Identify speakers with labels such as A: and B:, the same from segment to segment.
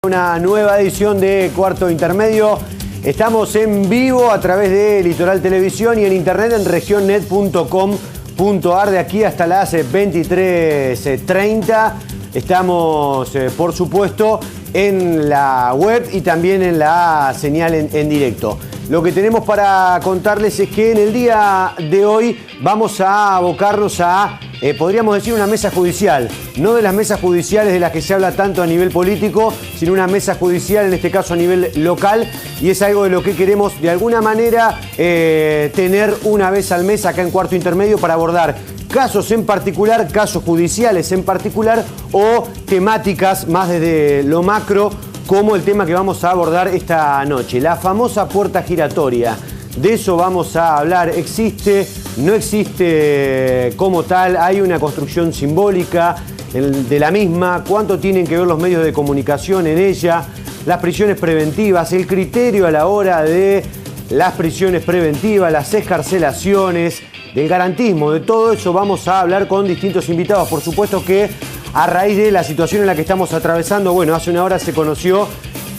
A: Una nueva edición de Cuarto Intermedio. Estamos en vivo a través de Litoral Televisión y en internet en regionnet.com.ar de aquí hasta las 23:30. Estamos, por supuesto, en la web y también en la señal en directo. Lo que tenemos para contarles es que en el día de hoy vamos a abocarnos a, podríamos decir, una mesa judicial. No de las mesas judiciales de las que se habla tanto a nivel político, sino una mesa judicial, en este caso a nivel local. Y es algo de lo que queremos, de alguna manera, tener una vez al mes acá en Cuarto Intermedio para abordar casos en particular, casos judiciales en particular, o temáticas más desde lo macro, como el tema que vamos a abordar esta noche, la famosa puerta giratoria. De eso vamos a hablar. ¿Existe? ¿No existe como tal? ¿Hay una construcción simbólica de la misma? ¿Cuánto tienen que ver los medios de comunicación en ella? Las prisiones preventivas, el criterio a la hora de las prisiones preventivas, las excarcelaciones, del garantismo, de todo eso vamos a hablar con distintos invitados. Por supuesto que a raíz de la situación en la que estamos atravesando, bueno, hace una hora se conoció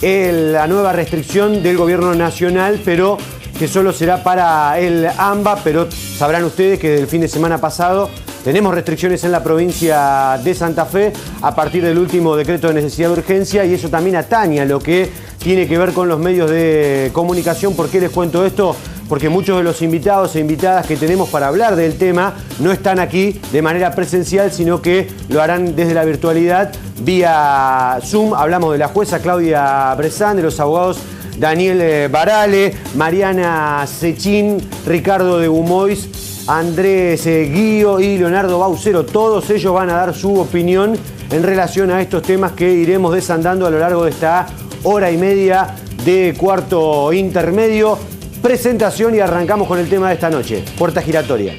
A: la nueva restricción del gobierno nacional, pero que solo será para el AMBA, pero sabrán ustedes que desde el fin de semana pasado tenemos restricciones en la provincia de Santa Fe a partir del último decreto de necesidad de urgencia, y eso también atañe a lo que tiene que ver con los medios de comunicación. ¿Por qué les cuento esto? Porque muchos de los invitados e invitadas que tenemos para hablar del tema no están aquí de manera presencial, sino que lo harán desde la virtualidad, vía Zoom. Hablamos de la jueza Claudia Bressan, de los abogados Daniel Barale, Mariana Sechín, Ricardo de Gumois, Andrés Guío y Leonardo Baucero. Todos ellos van a dar su opinión en relación a estos temas que iremos desandando a lo largo de esta hora y media de Cuarto Intermedio. Presentación y arrancamos con el tema de esta noche, puerta giratoria.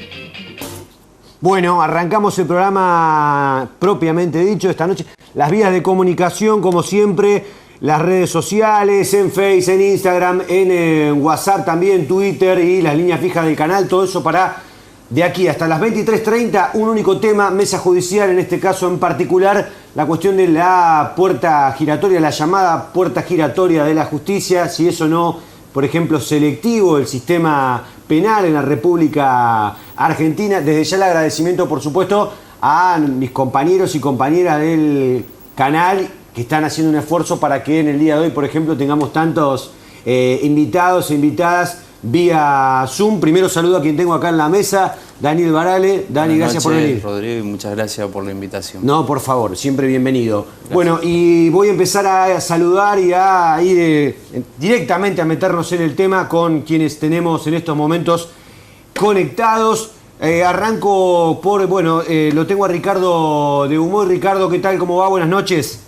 A: Bueno, arrancamos el programa propiamente dicho esta noche. Las vías de comunicación, como siempre, las redes sociales, en Face, en Instagram, en WhatsApp también, Twitter y las líneas fijas del canal. Todo eso para de aquí hasta las 23:30, un único tema, mesa judicial, en este caso en particular, la cuestión de la puerta giratoria, la llamada puerta giratoria de la justicia, si eso no, por ejemplo, selectivo el sistema penal en la República Argentina. Desde ya el agradecimiento, por supuesto, a mis compañeros y compañeras del canal que están haciendo un esfuerzo para que en el día de hoy, por ejemplo, tengamos tantos invitados e invitadas vía Zoom. Primero saludo a quien tengo acá en la mesa, Daniel Barale. Dani, gracias por venir.
B: Rodrigo, y muchas gracias por la invitación.
A: No, por favor, siempre bienvenido. Gracias. Bueno, y voy a empezar a saludar y a ir directamente a meternos en el tema con quienes tenemos en estos momentos conectados. Arranco por, bueno, lo tengo a Ricardo de Gumois. Ricardo, ¿qué tal? ¿Cómo va? Buenas noches.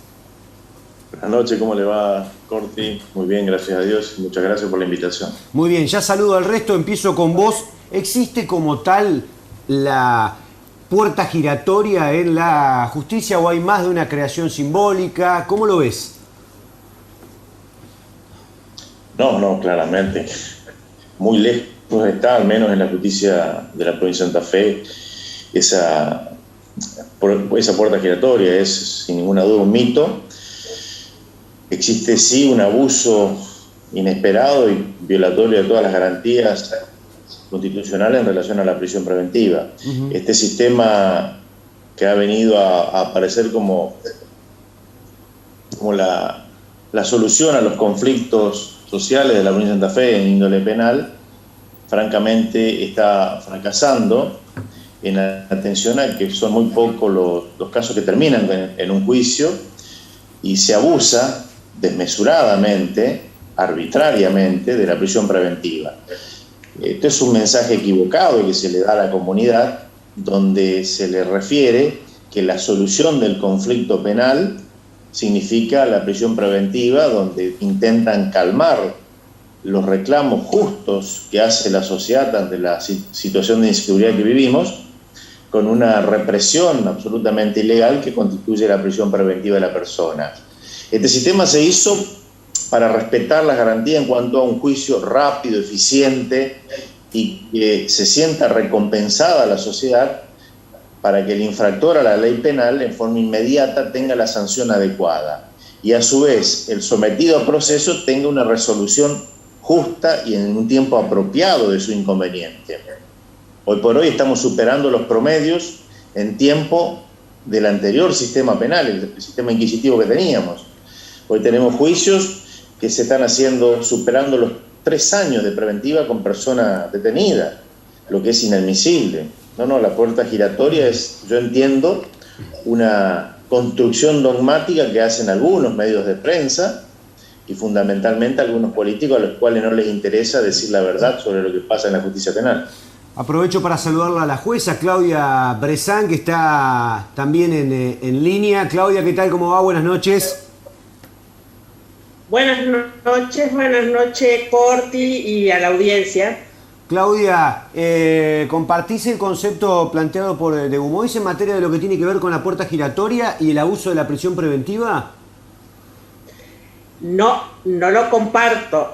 C: Buenas noches, ¿cómo le va, Corti? Muy bien, gracias a Dios. Muchas gracias por la invitación.
A: Muy bien, ya saludo al resto, empiezo con vos. ¿Existe como tal la puerta giratoria en la justicia o hay más de una creación simbólica? ¿Cómo lo ves?
C: No, claramente. Muy lejos está, al menos en la justicia de la provincia de Santa Fe, esa puerta giratoria. Es sin ninguna duda un mito. Existe sí un abuso inesperado y violatorio de todas las garantías constitucionales en relación a la prisión preventiva. Este sistema que ha venido a aparecer como la solución a los conflictos sociales de la provincia de Santa Fe en índole penal, francamente está fracasando en atención a que son muy pocos los casos que terminan en un juicio y se abusa desmesuradamente, arbitrariamente, de la prisión preventiva. Esto es un mensaje equivocado que se le da a la comunidad, donde se le refiere que la solución del conflicto penal significa la prisión preventiva, donde intentan calmar los reclamos justos que hace la sociedad ante la situación de inseguridad que vivimos, con una represión absolutamente ilegal que constituye la prisión preventiva de la persona. Este sistema se hizo para respetar las garantías en cuanto a un juicio rápido, eficiente y que se sienta recompensada a la sociedad para que el infractor a la ley penal en forma inmediata tenga la sanción adecuada. y a su vez el sometido a proceso tenga una resolución justa y en un tiempo apropiado de su inconveniente. Hoy por hoy estamos superando los promedios en tiempo del anterior sistema penal, el sistema inquisitivo que teníamos. Hoy tenemos juicios que se están haciendo superando los 3 años de preventiva con persona detenida, lo que es inadmisible. La puerta giratoria es, yo entiendo, una construcción dogmática que hacen algunos medios de prensa y fundamentalmente algunos políticos a los cuales no les interesa decir la verdad sobre lo que pasa en la justicia penal.
A: Aprovecho para saludarla a la jueza Claudia Bressan, que está también en línea. Claudia, ¿qué tal? ¿Cómo va? Buenas noches.
D: Buenas noches, Corti, y a la audiencia.
A: Claudia, ¿compartís el concepto planteado por de Humois en materia de lo que tiene que ver con la puerta giratoria y el abuso de la prisión preventiva?
D: No lo comparto.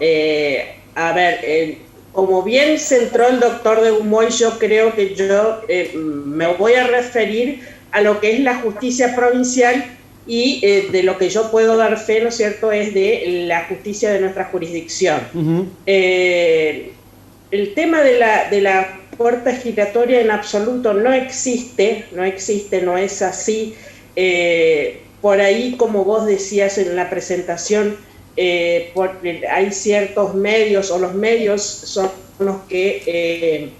D: Como bien centró el doctor de Humois, yo creo que me voy a referir a lo que es la justicia provincial y de lo que yo puedo dar fe, ¿no es cierto?, es de la justicia de nuestra jurisdicción. Uh-huh. El tema de la puerta giratoria en absoluto no existe, no es así. Por ahí, como vos decías en la presentación, hay ciertos medios, o los medios son los que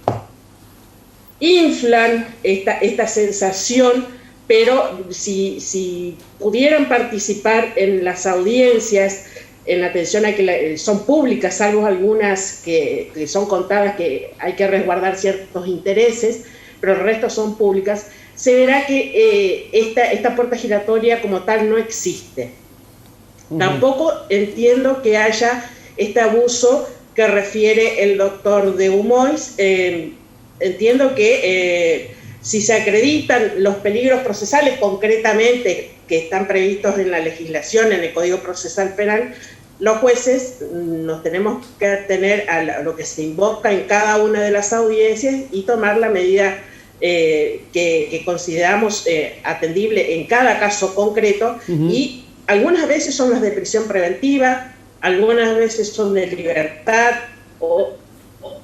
D: inflan esta sensación, pero si pudieran participar en las audiencias, en atención a que son públicas, salvo algunas que son contadas, que hay que resguardar ciertos intereses, pero el resto son públicas, se verá que esta puerta giratoria como tal no existe. Uh-huh. Tampoco entiendo que haya este abuso que refiere el doctor de Humois. Entiendo que si se acreditan los peligros procesales concretamente que están previstos en la legislación, en el Código Procesal Penal, los jueces nos tenemos que atener a lo que se invoca en cada una de las audiencias y tomar la medida que consideramos atendible en cada caso concreto. Uh-huh. Y algunas veces son las de prisión preventiva, algunas veces son de libertad, o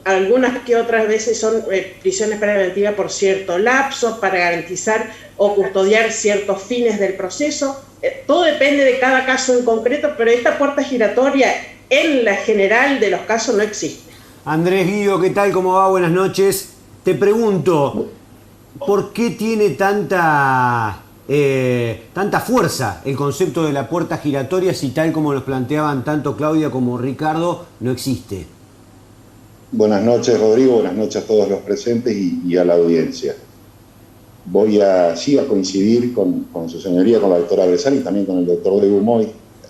D: algunas que otras veces son prisiones preventivas por cierto lapso para garantizar o custodiar ciertos fines del proceso. Todo depende de cada caso en concreto, pero esta puerta giratoria en la general de los casos no existe.
A: Andrés Guido, ¿qué tal? ¿Cómo va? Buenas noches. Te pregunto, ¿por qué tiene tanta fuerza el concepto de la puerta giratoria si tal como los planteaban tanto Claudia como Ricardo no existe?
E: Buenas noches, Rodrigo, buenas noches a todos los presentes y a la audiencia. Voy a coincidir con su señoría, con la doctora Bressan y también con el doctor de Humois.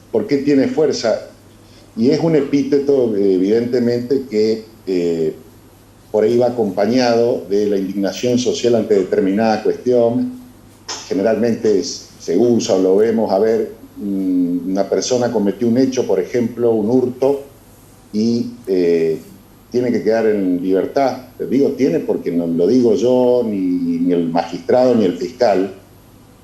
E: ¿Por qué tiene fuerza? Y es un epíteto, evidentemente, que por ahí va acompañado de la indignación social ante determinada cuestión. Generalmente se usa o lo vemos, una persona cometió un hecho, por ejemplo, un hurto, y tiene que quedar en libertad. Digo tiene porque no lo digo yo, ni el magistrado, ni el fiscal,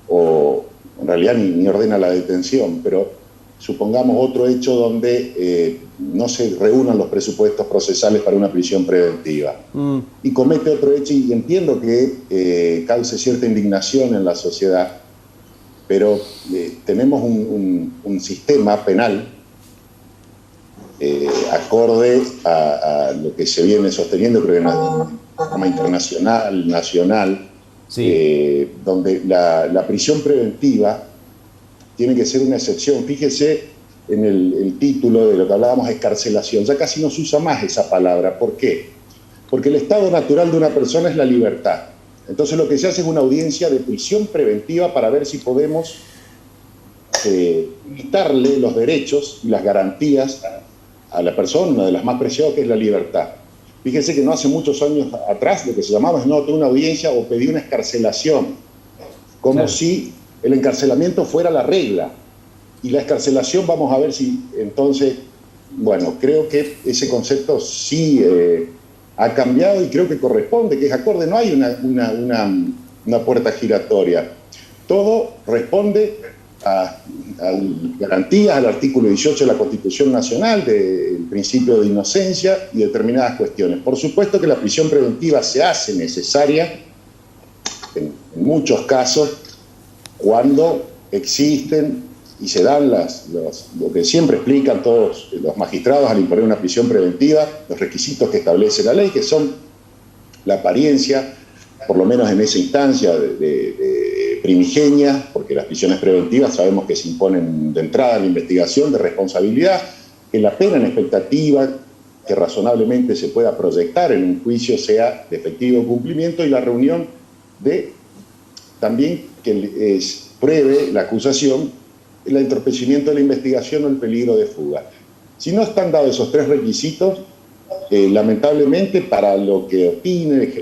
E: o en realidad ni ordena la detención, pero supongamos otro hecho donde no se reúnan los presupuestos procesales para una prisión preventiva. Y comete otro hecho, y entiendo que cause cierta indignación en la sociedad, pero tenemos un sistema penal acorde a lo que se viene sosteniendo, creo que en forma internacional, nacional, sí. Donde la prisión preventiva tiene que ser una excepción. Fíjese en el título de lo que hablábamos, escarcelación. Ya casi no se usa más esa palabra. ¿Por qué? Porque el estado natural de una persona es la libertad. Entonces lo que se hace es una audiencia de prisión preventiva para ver si podemos quitarle los derechos y las garantías a la persona, una de las más preciadas, que es la libertad. Fíjense que no hace muchos años atrás lo que se llamaba es no tuve una audiencia o pedí una escarcelación, como claro, si el encarcelamiento fuera la regla. Y la escarcelación, vamos a ver si entonces, bueno, creo que ese concepto sí ha cambiado y creo que corresponde, que es acorde. No hay una puerta giratoria. Todo responde garantías al artículo 18 de la Constitución Nacional del principio de inocencia y determinadas cuestiones. Por supuesto que la prisión preventiva se hace necesaria en muchos casos cuando existen y se dan lo que siempre explican todos los magistrados al imponer una prisión preventiva, los requisitos que establece la ley, que son la apariencia, por lo menos en esa instancia de primigenia, porque las prisiones preventivas sabemos que se imponen de entrada en la investigación, de responsabilidad, que la pena en expectativa que razonablemente se pueda proyectar en un juicio sea de efectivo cumplimiento, y la reunión de también que pruebe la acusación el entorpecimiento de la investigación o el peligro de fuga. Si no están dados esos tres requisitos, lamentablemente, para lo que opine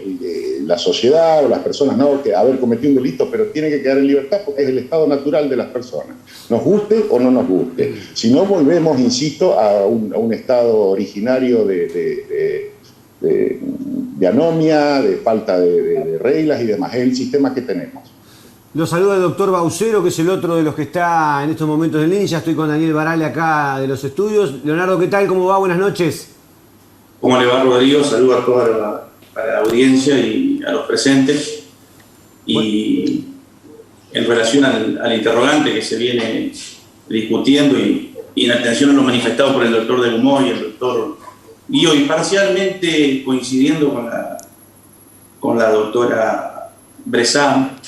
E: la sociedad o las personas, no, que haber cometido un delito, pero tiene que quedar en libertad porque es el estado natural de las personas, nos guste o no nos guste. Si no, volvemos, insisto, a un estado originario de anomia, de falta de reglas y demás. Es el sistema que tenemos.
A: Lo saluda el doctor Baucero, que es el otro de los que está en estos momentos en línea. Ya estoy con Daniel Barale acá de los estudios. Leonardo, ¿qué tal? ¿Cómo va? Buenas noches.
F: ¿Cómo le va, Rodrigo? Saludo a toda la audiencia y a los presentes. Y en relación al interrogante que se viene discutiendo y en atención a lo manifestado por el doctor de Gumoy y el doctor Guío, y parcialmente coincidiendo con la doctora Bressan,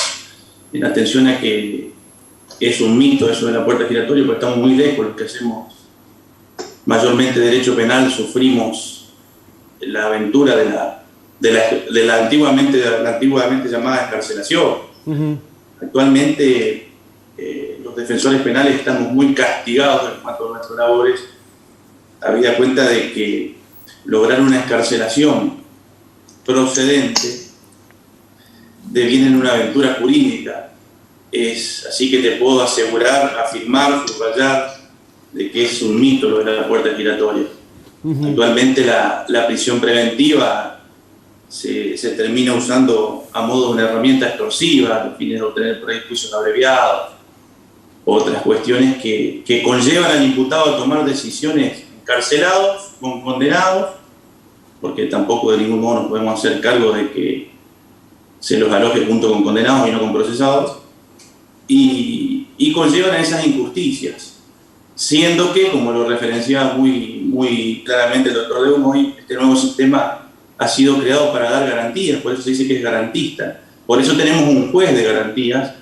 F: en atención a que es un mito eso de la puerta giratoria, porque estamos muy lejos, los que hacemos mayormente derecho penal sufrimos la aventura de la antiguamente llamada excarcelación. Uh-huh. Actualmente los defensores penales estamos muy castigados en cuanto a nuestras labores, habida cuenta de que lograr una excarcelación procedente deviene en una aventura jurídica. Así que te puedo asegurar, afirmar, subrayar de que es un mito lo de la puerta giratoria. Uh-huh. Actualmente la prisión preventiva se termina usando a modo de una herramienta extorsiva, a fines de obtener por ahí juicios abreviados, otras cuestiones que conllevan al imputado a tomar decisiones encarcelados con condenados, porque tampoco de ningún modo nos podemos hacer cargo de que se los aloje junto con condenados y no con procesados, y conllevan a esas injusticias, siendo que, como lo referenciaba muy claramente el doctor de Gumoy, este nuevo sistema ha sido creado para dar garantías, por eso se dice que es garantista. Por eso tenemos un juez de garantías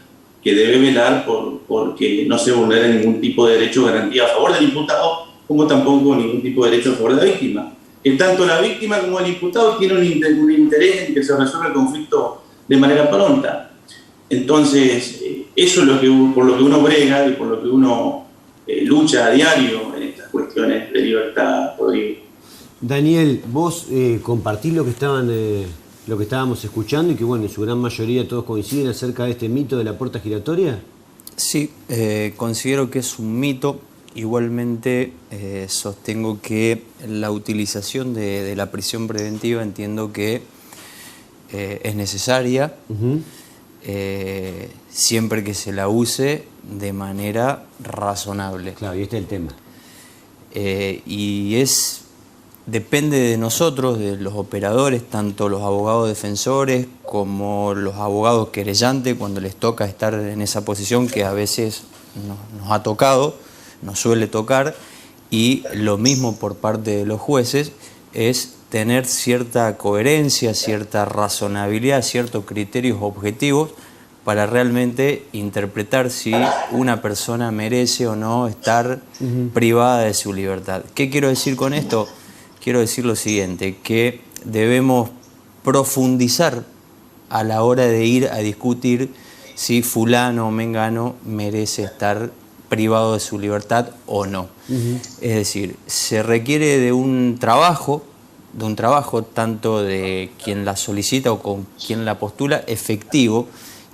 F: que debe velar porque no se vulnere ningún tipo de derecho o garantía a favor del imputado, como tampoco ningún tipo de derecho a favor de la víctima. Que tanto la víctima como el imputado tienen un interés en que se resuelva el conflicto de manera pronta. Entonces, eso es por lo que uno brega y por lo que uno lucha a diario en estas cuestiones de libertad, Rodrigo.
A: Daniel, vos compartís lo que estábamos escuchando y que, bueno, en su gran mayoría todos coinciden acerca de este mito de la puerta giratoria.
B: Sí, considero que es un mito. Igualmente sostengo que la utilización de la prisión preventiva entiendo que es necesaria, uh-huh. Siempre que se la use de manera razonable.
A: Claro, y este es el tema.
B: Y depende de nosotros, de los operadores, tanto los abogados defensores como los abogados querellantes, cuando les toca estar en esa posición que a veces nos ha tocado, nos suele tocar, y lo mismo por parte de los jueces, es tener cierta coherencia, cierta razonabilidad, ciertos criterios objetivos para realmente interpretar si una persona merece o no estar privada de su libertad. ¿Qué quiero decir con esto? Quiero decir lo siguiente, que debemos profundizar a la hora de ir a discutir si fulano o mengano merece estar privado de su libertad o no. Uh-huh. Es decir, se requiere de un trabajo tanto de quien la solicita o con quien la postula efectivo,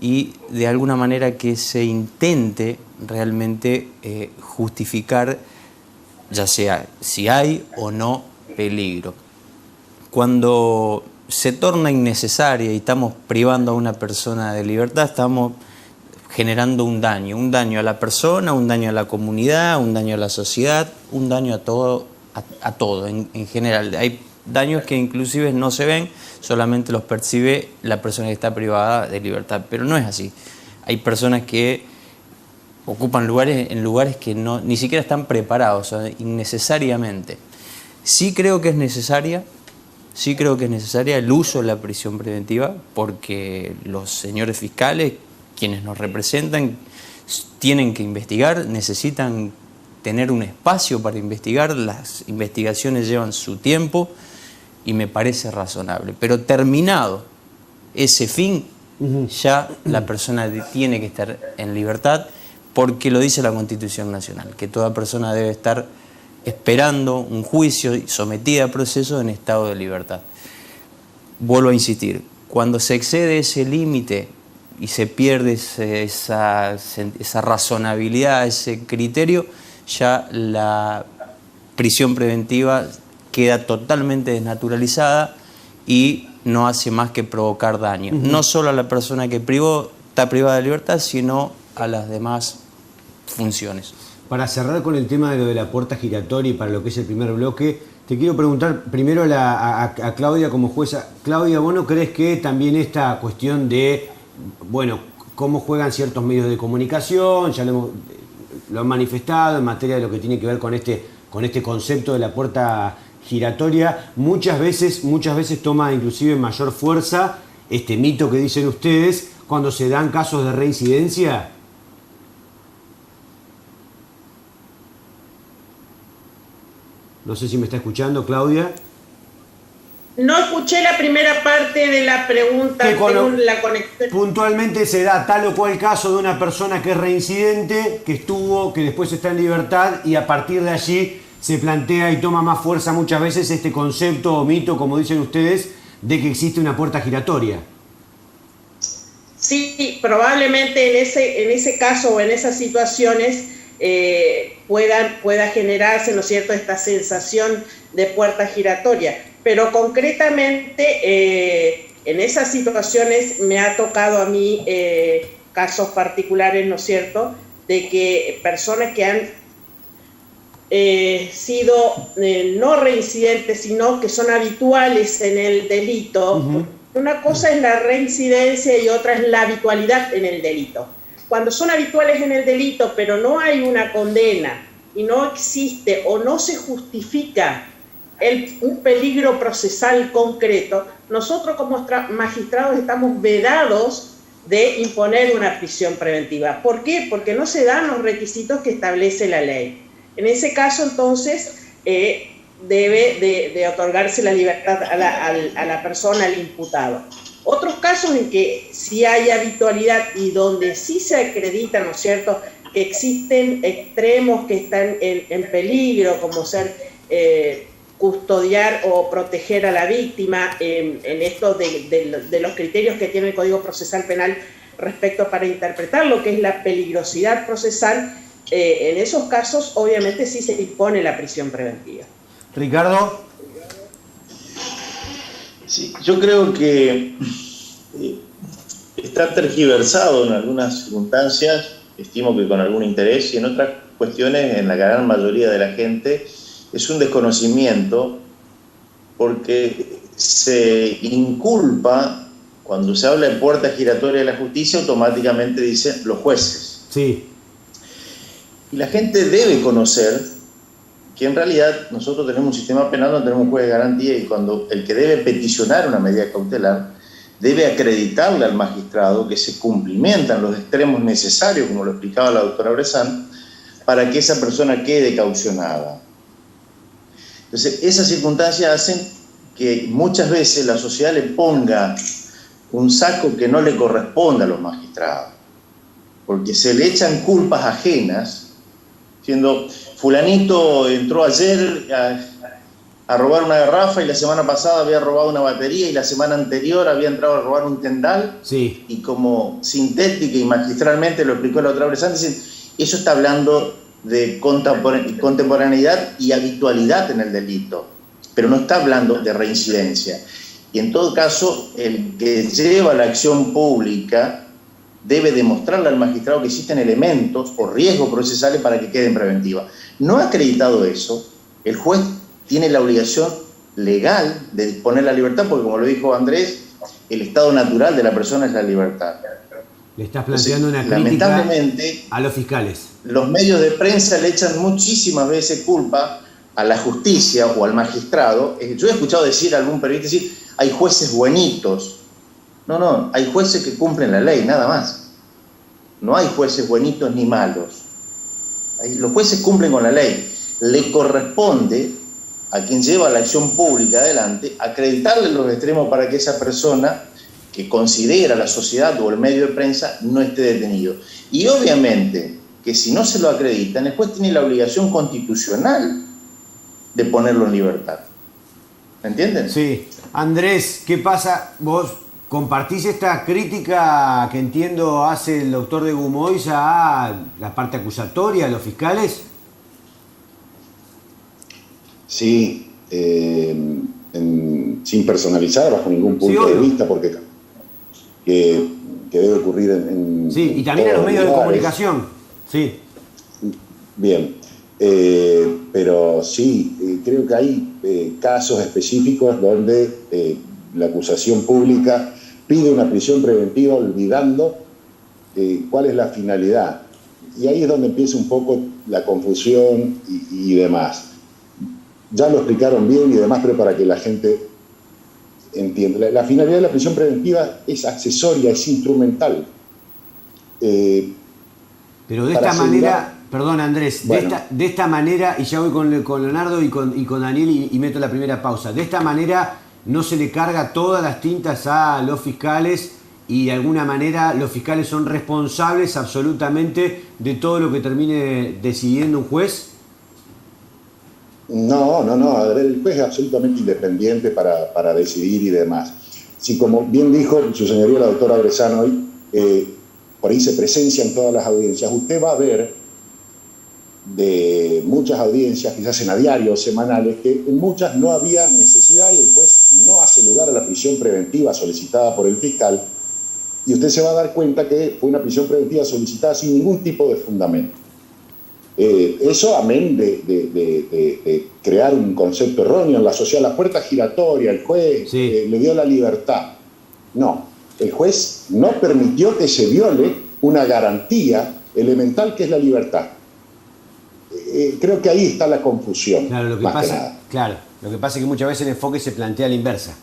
B: y de alguna manera que se intente realmente justificar, ya sea si hay o no peligro. Cuando se torna innecesaria y estamos privando a una persona de libertad, estamos generando un daño a la persona, un daño a la comunidad, un daño a la sociedad, un daño a todo en general. Hay daños que inclusive no se ven, solamente los percibe la persona que está privada de libertad, pero no es así. Hay personas que ocupan lugares que ni siquiera están preparados, o sea, innecesariamente. Sí creo que es necesaria el uso de la prisión preventiva, porque los señores fiscales, quienes nos representan, tienen que investigar, necesitan tener un espacio para investigar, las investigaciones llevan su tiempo y me parece razonable. Pero terminado ese fin, ya la persona tiene que estar en libertad, porque lo dice la Constitución Nacional, que toda persona debe estar esperando un juicio y sometida a proceso en estado de libertad. Vuelvo a insistir, cuando se excede ese límite y se pierde esa razonabilidad, ese criterio, ya la prisión preventiva queda totalmente desnaturalizada y no hace más que provocar daño. No solo a la persona que está privada de libertad, sino a las demás funciones.
A: Para cerrar con el tema de lo de la puerta giratoria y para lo que es el primer bloque, te quiero preguntar primero a Claudia como jueza. Claudia, ¿vos no crees que también esta cuestión de, cómo juegan ciertos medios de comunicación, ya lo han manifestado en materia de lo que tiene que ver con este concepto de la puerta giratoria, muchas veces toma inclusive mayor fuerza este mito que dicen ustedes cuando se dan casos de reincidencia? No sé si me está escuchando, Claudia.
D: No escuché la primera parte de la pregunta, según la conexión.
A: Puntualmente se da tal o cual caso de una persona que es reincidente, que después está en libertad, y a partir de allí se plantea y toma más fuerza muchas veces este concepto o mito, como dicen ustedes, de que existe una puerta giratoria.
D: Sí, probablemente en ese caso o en esas situaciones pueda generarse, ¿no es cierto?, esta sensación de puerta giratoria. Pero concretamente en esas situaciones me ha tocado a mí casos particulares, ¿no es cierto?, de que personas que han sido no reincidentes, sino que son habituales en el delito. Una cosa es la reincidencia y otra es la habitualidad en el delito. Cuando son habituales en el delito, pero no hay una condena y no existe o no se justifica un peligro procesal concreto, nosotros como magistrados estamos vedados de imponer una prisión preventiva. ¿Por qué? Porque no se dan los requisitos que establece la ley. En ese caso, entonces, debe de otorgarse la libertad a la persona, al imputado. Otros casos en que sí hay habitualidad y donde sí se acredita, ¿no es cierto?, que existen extremos que están en peligro, como ser custodiar o proteger a la víctima, en esto de los criterios que tiene el Código Procesal Penal respecto para interpretar lo que es la peligrosidad procesal. En esos casos, obviamente, sí se impone la prisión preventiva.
A: Ricardo.
C: Sí, yo creo que está tergiversado en algunas circunstancias, estimo que con algún interés, y en otras cuestiones, en la gran mayoría de la gente, es un desconocimiento, porque se inculpa, cuando se habla de puerta giratoria de la justicia, automáticamente dicen los jueces.
A: Sí.
C: Y la gente debe conocer que en realidad nosotros tenemos un sistema penal donde tenemos un juez de garantía, y cuando el que debe peticionar una medida cautelar debe acreditarle al magistrado que se cumplimentan los extremos necesarios, como lo explicaba la doctora Bressan, para que esa persona quede caucionada. Entonces, esas circunstancias hacen que muchas veces la sociedad le ponga un saco que no le corresponde a los magistrados, porque se le echan culpas ajenas, siendo fulanito entró ayer a robar una garrafa y la semana pasada había robado una batería y la semana anterior había entrado a robar un tendal.
A: Sí.
C: Y como sintética y magistralmente lo explicó la otra vez antes, eso está hablando de contemporaneidad y habitualidad en el delito, pero no está hablando de reincidencia. Y en todo caso, el que lleva la acción pública debe demostrarle al magistrado que existen elementos o riesgos procesales para que quede en preventiva. No acreditado eso, el juez tiene la obligación legal de disponer la libertad, porque como lo dijo Andrés, el estado natural de la persona es la libertad.
A: Le estás planteando una crítica
C: lamentablemente,
A: a los fiscales.
C: Los medios de prensa le echan muchísimas veces culpa a la justicia o al magistrado. Yo he escuchado decir a algún periodista decir, hay jueces buenitos. No, hay jueces que cumplen la ley, nada más. No hay jueces buenitos ni malos. Los jueces cumplen con la ley. Le corresponde a quien lleva la acción pública adelante acreditarle los extremos para que esa persona que considera la sociedad o el medio de prensa no esté detenido. Y obviamente que si no se lo acreditan, el juez tiene la obligación constitucional de ponerlo en libertad. ¿Me entienden?
A: Sí. Andrés, ¿qué pasa? Vos compartís esta crítica que entiendo hace el doctor de Gumois a la parte acusatoria, a los fiscales.
E: Sí, sin personalizar bajo ningún punto de vista, porque que debe ocurrir en
A: sí, y también en los medios de comunicación. Sí.
E: Bien, pero sí, creo que hay casos específicos donde la acusación pública pide una prisión preventiva olvidando cuál es la finalidad. Y ahí es donde empieza un poco la confusión y demás. Ya lo explicaron bien y demás, pero para que la gente entienda. La finalidad de la prisión preventiva es accesoria, es instrumental.
A: Pero de esta manera, perdón Andrés, bueno, de esta manera, y ya voy con Leonardo y con Daniel y meto la primera pausa, de esta manera no se le carga todas las tintas a los fiscales y de alguna manera los fiscales son responsables absolutamente de todo lo que termine decidiendo un juez.
E: No, a ver, el juez es absolutamente independiente para decidir y demás. Si, como bien dijo su señoría la doctora Bressan hoy, por ahí se presencia en todas las audiencias, usted va a ver de muchas audiencias que se hacen a diario o semanales, que en muchas no había necesidad y el juez no hace lugar a la prisión preventiva solicitada por el fiscal, y usted se va a dar cuenta que fue una prisión preventiva solicitada sin ningún tipo de fundamento. Eso amén de crear un concepto erróneo en la sociedad, la puerta giratoria, el juez le dio la libertad. No, el juez no permitió que se viole una garantía elemental que es la libertad. Creo que ahí está la confusión.
A: Claro, lo que pasa es que muchas veces el enfoque se plantea a la inversa.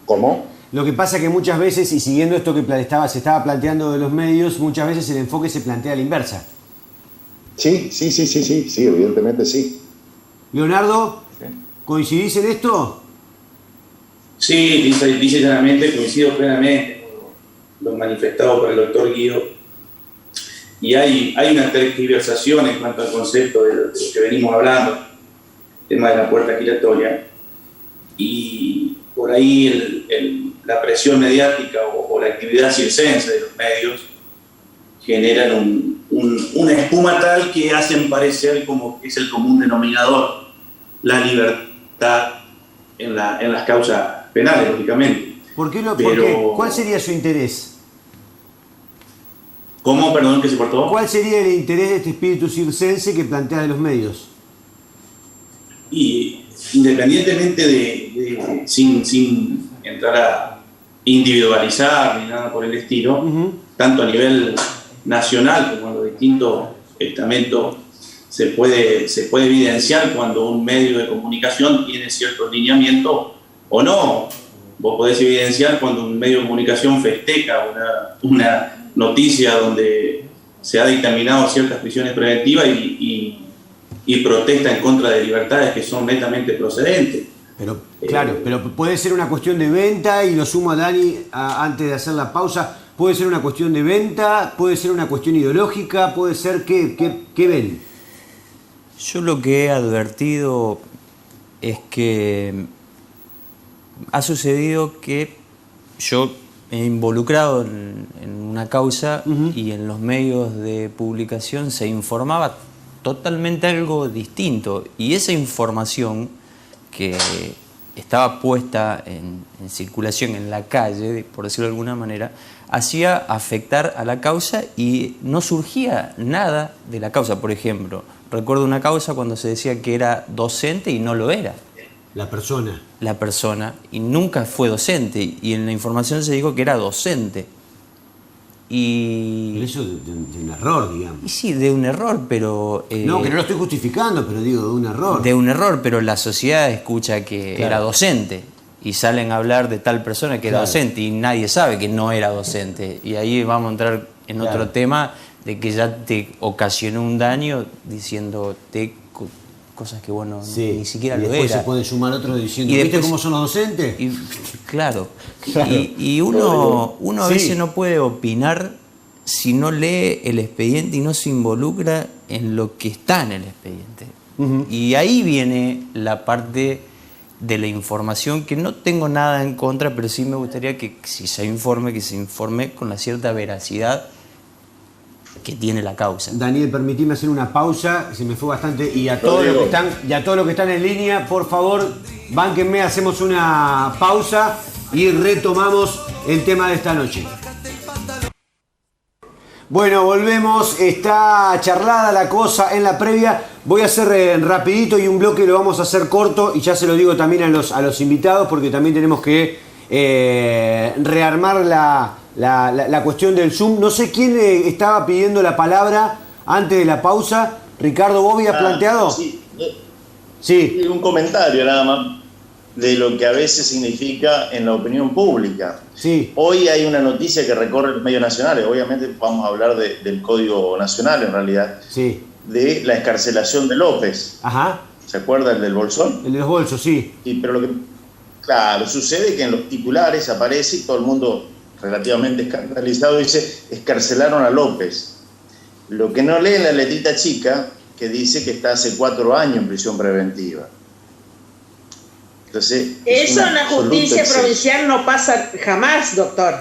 E: ¿Cómo?
A: Lo que pasa es que muchas veces, y siguiendo esto que se estaba planteando de los medios, muchas veces el enfoque se plantea a la inversa. Sí,
E: evidentemente sí.
A: Leonardo, ¿coincidís en esto?
F: Sí, dice claramente, coincido plenamente con lo manifestado por el doctor Guido. Y hay una tergiversación en cuanto al concepto de lo que venimos hablando, el tema de la puerta giratoria. Y por ahí la presión mediática o la actividad circense de los medios generan una espuma tal que hacen parecer como que es el común denominador la libertad en las causas penales, lógicamente.
A: ¿Por qué? ¿Cuál sería su interés?
F: ¿Cómo? Perdón, que se cortó.
A: ¿Cuál sería el interés de este espíritu circense que plantea de los medios?
F: Y independientemente sin entrar a individualizar ni nada por el estilo, tanto a nivel nacional como en los distintos estamentos se puede evidenciar cuando un medio de comunicación tiene ciertos lineamientos o no. Vos podés evidenciar cuando un medio de comunicación festeja una noticia donde se ha dictaminado ciertas prisiones preventivas y protesta en contra de libertades que son netamente procedentes.
A: Pero claro, pero puede ser una cuestión de venta, y lo sumo a Dani antes de hacer la pausa, puede ser una cuestión de venta, puede ser una cuestión ideológica, puede ser ¿qué ven?
B: Yo lo que he advertido es que ha sucedido que yo he involucrado en una causa y en los medios de publicación se informaba totalmente algo distinto, y esa información que estaba puesta en circulación en la calle, por decirlo de alguna manera, hacía afectar a la causa y no surgía nada de la causa. Por ejemplo, recuerdo una causa cuando se decía que era docente y no lo era.
A: La persona.
B: La persona, y nunca fue docente, y en la información se dijo que era docente.
A: Pero eso de un error, digamos.
B: Y sí, de un error, pero...
A: no, que no lo estoy justificando, pero digo, de un error.
B: De un error, pero la sociedad escucha que era docente, y salen a hablar de tal persona que era docente, y nadie sabe que no era docente. Y ahí vamos a entrar en otro tema de que ya te ocasionó un daño diciéndote cosas que bueno, ni siquiera lo era.
A: Y después se puede sumar otro diciendo, ¿viste cómo son los docentes?
B: Claro. Y uno a veces no puede opinar si no lee el expediente y no se involucra en lo que está en el expediente. Y ahí viene la parte de la información, que no tengo nada en contra, pero sí me gustaría que si se informe, que se informe con la cierta veracidad que tiene la causa.
A: Daniel, permitime hacer una pausa, se me fue bastante, y a todos los que están en línea, por favor, bánquenme, hacemos una pausa y retomamos el tema de esta noche. Bueno, volvemos, está charlada la cosa en la previa. Voy a hacer rapidito y un bloque lo vamos a hacer corto, y ya se lo digo también a los invitados, porque también tenemos que rearmar la cuestión del Zoom. No sé quién estaba pidiendo la palabra antes de la pausa. Ricardo, ¿vos habías planteado?
C: Sí. Un comentario nada más de lo que a veces significa en la opinión pública.
A: Sí.
C: Hoy hay una noticia que recorre los medios nacionales, obviamente vamos a hablar del Código Nacional en realidad, de la excarcelación de López.
A: Ajá.
C: ¿Se acuerdan del bolsón?
A: El de los bolsos, sí.
C: Pero lo que, claro, sucede que en los titulares aparece y todo el mundo relativamente escandalizado dice, excarcelaron a López. Lo que no lee en la letrita chica, que dice que está hace 4 años en prisión preventiva. Entonces,
D: eso en la justicia provincial no pasa jamás, doctor.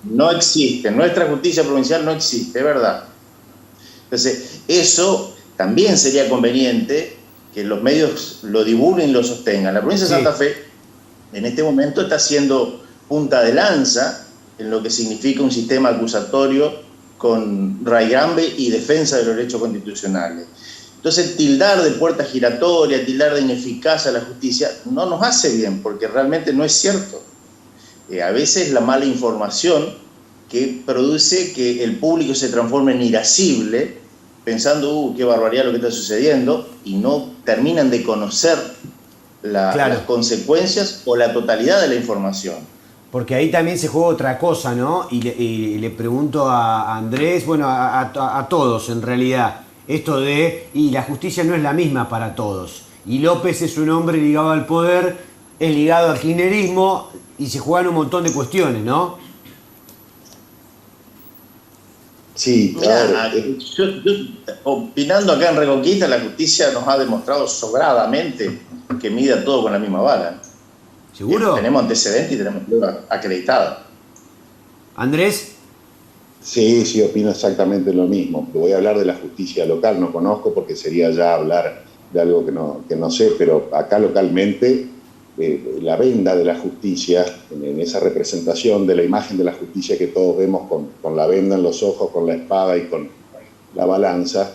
C: No existe. En nuestra justicia provincial no existe, es verdad. Entonces, eso también sería conveniente que los medios lo divulguen y lo sostengan. La provincia de Santa Fe, en este momento, está siendo punta de lanza en lo que significa un sistema acusatorio con raigambre y defensa de los derechos constitucionales. Entonces, tildar de puerta giratoria, tildar de ineficaz a la justicia, no nos hace bien, porque realmente no es cierto. A veces la mala información que produce que el público se transforme en irascible, pensando, qué barbaridad lo que está sucediendo, y no terminan de conocer las consecuencias o la totalidad de la información.
A: Porque ahí también se juega otra cosa, ¿no? Y le pregunto a Andrés, bueno, a todos en realidad, esto y la justicia no es la misma para todos. Y López es un hombre ligado al poder, es ligado al kirchnerismo, y se juegan un montón de cuestiones, ¿no?
E: Sí,
C: claro. Yo, opinando acá en Reconquista, la justicia nos ha demostrado sobradamente que mida todo con la misma vara.
A: ¿Seguro?
C: Tenemos antecedentes y tenemos pruebas acreditadas.
A: ¿Andrés?
E: Sí, opino exactamente lo mismo. Voy a hablar de la justicia local, no conozco porque sería ya hablar de algo que no sé, pero acá localmente la venda de la justicia, en esa representación de la imagen de la justicia que todos vemos con la venda en los ojos, con la espada y con la balanza,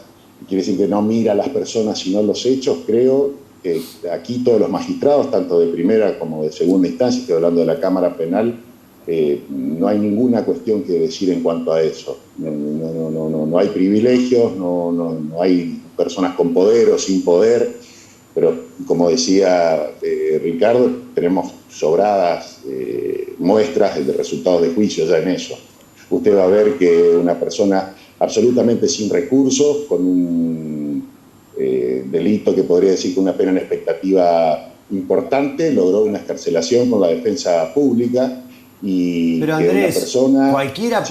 E: quiere decir que no mira a las personas sino los hechos. Creo que aquí todos los magistrados, tanto de primera como de segunda instancia, estoy hablando de la Cámara Penal, no hay ninguna cuestión que decir en cuanto a eso. No hay privilegios, no hay personas con poder o sin poder, pero como decía Ricardo, tenemos sobradas muestras de resultados de juicio ya en eso. Usted va a ver que una persona absolutamente sin recursos, con un delito que podría decir que una pena en expectativa importante, logró una excarcelación con la defensa pública.
A: Pero Andrés, ¿cualquiera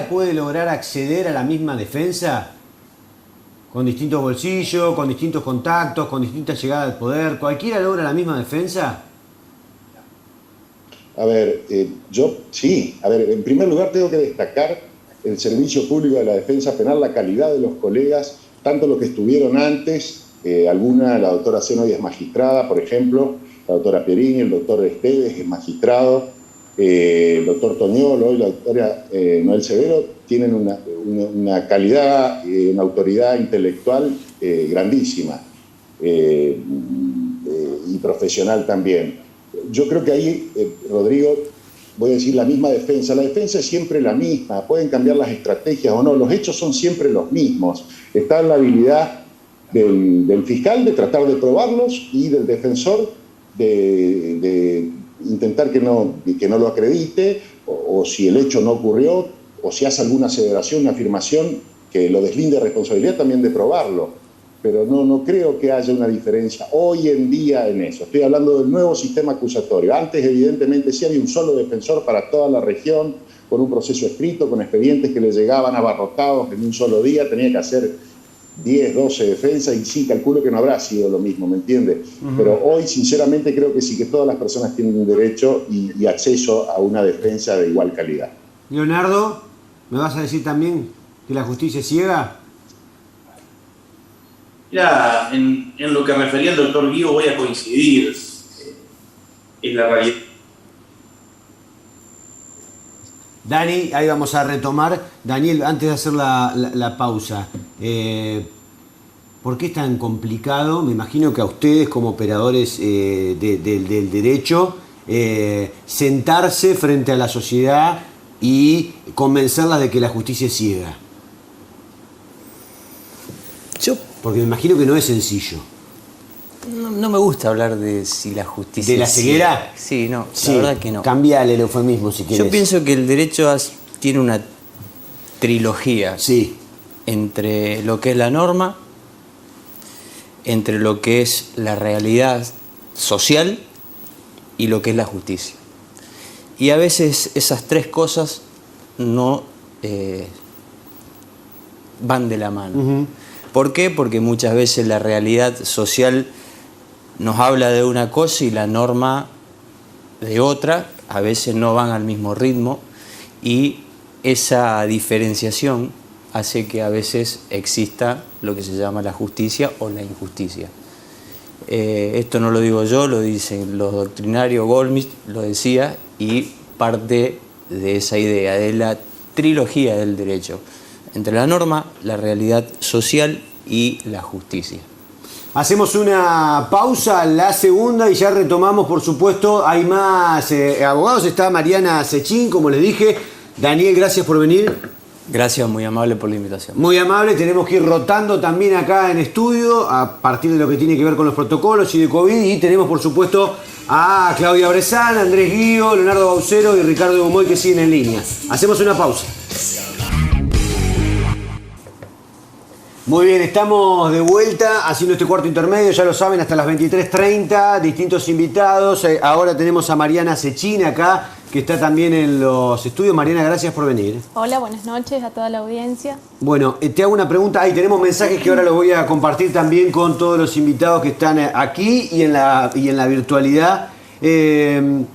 A: puede lograr acceder a la misma defensa? Con distintos bolsillos, con distintos contactos, con distintas llegadas al poder. ¿Cualquiera logra la misma defensa?
E: A ver, en primer lugar tengo que destacar el servicio público de la defensa penal, la calidad de los colegas, tanto los que estuvieron antes, la doctora Zenoy es magistrada, por ejemplo, la doctora Pierini, el doctor Esteves es magistrado, el doctor Toñolo y la doctora Noel Severo tienen una calidad, una autoridad intelectual grandísima y profesional también. Yo creo que ahí, Rodrigo, voy a decir la misma defensa. La defensa es siempre la misma, pueden cambiar las estrategias o no, los hechos son siempre los mismos. Está la habilidad del fiscal de tratar de probarlos y del defensor de intentar que no lo acredite, o si el hecho no ocurrió, o si hace alguna aseveración, una afirmación que lo deslinde de responsabilidad, también de probarlo. Pero no creo que haya una diferencia hoy en día en eso. Estoy hablando del nuevo sistema acusatorio. Antes, evidentemente, sí había un solo defensor para toda la región, con un proceso escrito, con expedientes que le llegaban abarrotados en un solo día, tenía que hacer 10, 12 defensas, y sí, calculo que no habrá sido lo mismo, ¿me entiende? Pero hoy, sinceramente, creo que sí, que todas las personas tienen un derecho y acceso a una defensa de igual calidad.
A: Leonardo, ¿me vas a decir también que la justicia es ciega?
F: Ya, en lo que refería el doctor Guido voy a coincidir. Es la realidad.
A: Dani, ahí vamos a retomar. Daniel, antes de hacer la pausa, ¿por qué es tan complicado? Me imagino que a ustedes como operadores del derecho, sentarse frente a la sociedad y convencerlas de que la justicia es ciega. Porque me imagino que no es sencillo.
B: No me gusta hablar de si la justicia...
A: ¿De la ceguera?
B: Sí, no,
A: sí,
B: la verdad que no.
A: Cámbiale el eufemismo si quieres.
B: Yo pienso que el derecho tiene una trilogía.
A: Sí.
B: Entre lo que es la norma, entre lo que es la realidad social y lo que es la justicia. Y a veces esas tres cosas no van de la mano. Uh-huh. ¿Por qué? Porque muchas veces la realidad social nos habla de una cosa y la norma de otra, a veces no van al mismo ritmo, y esa diferenciación hace que a veces exista lo que se llama la justicia o la injusticia. Esto no lo digo yo, lo dicen los doctrinarios, Goldsmith lo decía, y parte de esa idea, de la trilogía del derecho, entre la norma, la realidad social y la justicia.
A: Hacemos una pausa, la segunda, y ya retomamos, por supuesto. Hay más abogados, está Mariana Sechín, como les dije. Daniel, gracias por venir.
B: Gracias, muy amable por la invitación.
A: Muy amable, tenemos que ir rotando también acá en estudio, a partir de lo que tiene que ver con los protocolos y de COVID, y tenemos, por supuesto, a Claudia Bressan, Andrés Guío, Leonardo Baucero y Ricardo Gumoy, que siguen en línea. Hacemos una pausa. Muy bien, estamos de vuelta haciendo este cuarto intermedio, ya lo saben, hasta las 23:30, distintos invitados. Ahora tenemos a Mariana Sechín acá, que está también en los estudios. Mariana, gracias por venir.
G: Hola, buenas noches a toda la audiencia.
A: Bueno, te hago una pregunta. Ahí tenemos mensajes que ahora los voy a compartir también con todos los invitados que están aquí y en la virtualidad. ¿Qué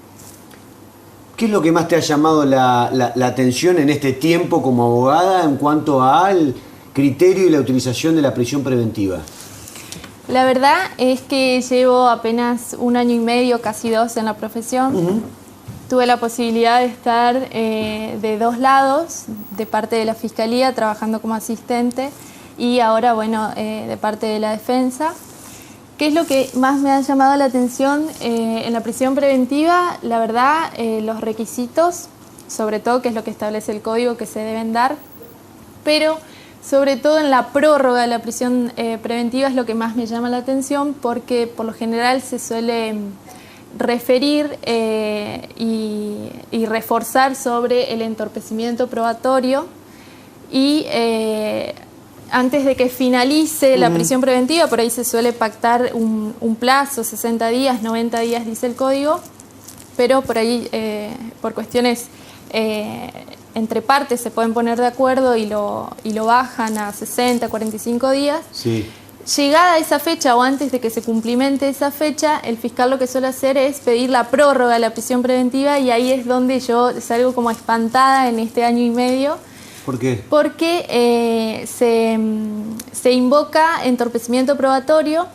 A: es lo que más te ha llamado la atención en este tiempo como abogada en cuanto al criterio y la utilización de la prisión preventiva?
G: La verdad es que llevo apenas 1 año y medio, casi 2 en la profesión. Uh-huh. Tuve la posibilidad de estar de 2 lados, de parte de la Fiscalía, trabajando como asistente, y ahora, bueno, de parte de la defensa. ¿Qué es lo que más me ha llamado la atención en la prisión preventiva? La verdad, los requisitos, sobre todo, que es lo que establece el código que se deben dar, pero sobre todo en la prórroga de la prisión preventiva es lo que más me llama la atención, porque por lo general se suele referir y reforzar sobre el entorpecimiento probatorio, y antes de que finalice la prisión preventiva, por ahí se suele pactar un plazo, 60 días, 90 días dice el código, pero por ahí por cuestiones entre partes se pueden poner de acuerdo y lo bajan a 60, 45 días. Sí. Llegada a esa fecha o antes de que se cumplimente esa fecha, el fiscal lo que suele hacer es pedir la prórroga de la prisión preventiva, y ahí es donde yo salgo como espantada en este año y medio.
A: ¿Por qué?
G: Porque se invoca entorpecimiento probatorio,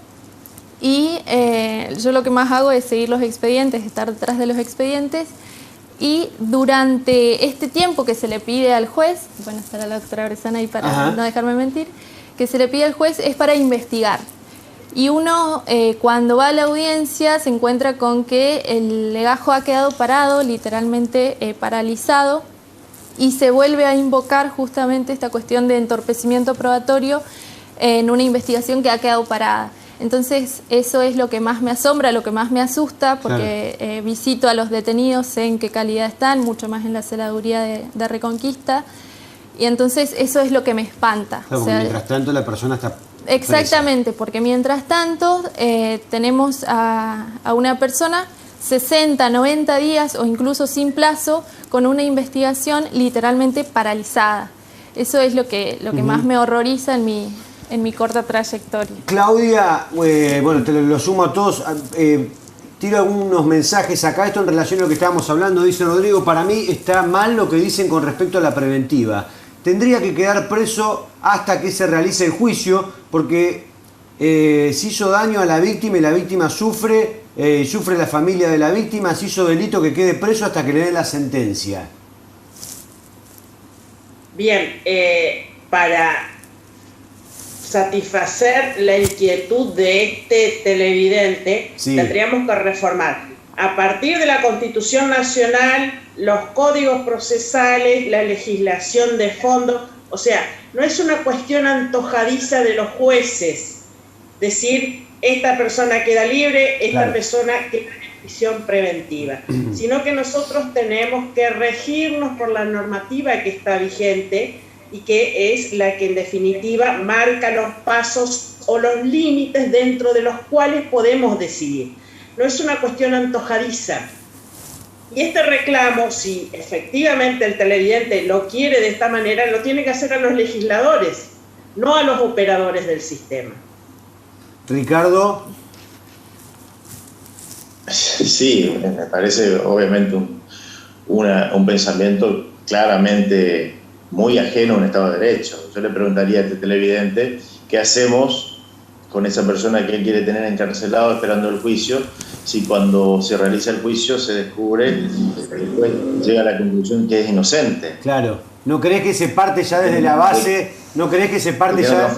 G: y yo lo que más hago es seguir los expedientes, estar detrás de los expedientes, Y durante este tiempo que se le pide al juez, bueno, estará la doctora Bressan ahí para no dejarme mentir, que se le pide al juez es para investigar. Y uno cuando va a la audiencia se encuentra con que el legajo ha quedado parado, literalmente paralizado, y se vuelve a invocar justamente esta cuestión de entorpecimiento probatorio en una investigación que ha quedado parada. Entonces eso es lo que más me asombra, lo que más me asusta, porque visito a los detenidos, sé en qué calidad están, mucho más en la celaduría de Reconquista, y entonces eso es lo que me espanta.
A: Claro, mientras tanto la persona está
G: exactamente, presa. Porque mientras tanto tenemos a una persona 60, 90 días o incluso sin plazo con una investigación literalmente paralizada. Eso es lo que más me horroriza en mi corta trayectoria.
A: Claudia, bueno, te lo sumo a todos. Tiro algunos mensajes acá. Esto en relación a lo que estábamos hablando. Dice Rodrigo, para mí está mal lo que dicen con respecto a la preventiva. Tendría que quedar preso hasta que se realice el juicio, porque se hizo daño a la víctima y la víctima sufre, sufre la familia de la víctima. Se hizo delito, que quede preso hasta que le den la sentencia.
D: Bien, para satisfacer la inquietud de este televidente, tendríamos que reformar a partir de la Constitución Nacional los códigos procesales, la legislación de fondo. O sea, no es una cuestión antojadiza de los jueces decir esta persona queda libre, esta persona queda en prisión preventiva, sino que nosotros tenemos que regirnos por la normativa que está vigente y que es la que en definitiva marca los pasos o los límites dentro de los cuales podemos decidir. No es una cuestión antojadiza. Y este reclamo, si efectivamente el televidente lo quiere de esta manera, lo tiene que hacer a los legisladores, no a los operadores del sistema.
A: Ricardo.
C: Sí, me parece obviamente un pensamiento claramente muy ajeno a un Estado de Derecho. Yo le preguntaría a este televidente qué hacemos con esa persona que él quiere tener encarcelado esperando el juicio, si cuando se realiza el juicio se descubre y después llega a la conclusión que es inocente.
A: Claro. ¿No crees que se parte ya desde la base? ¿No crees que se parte ya?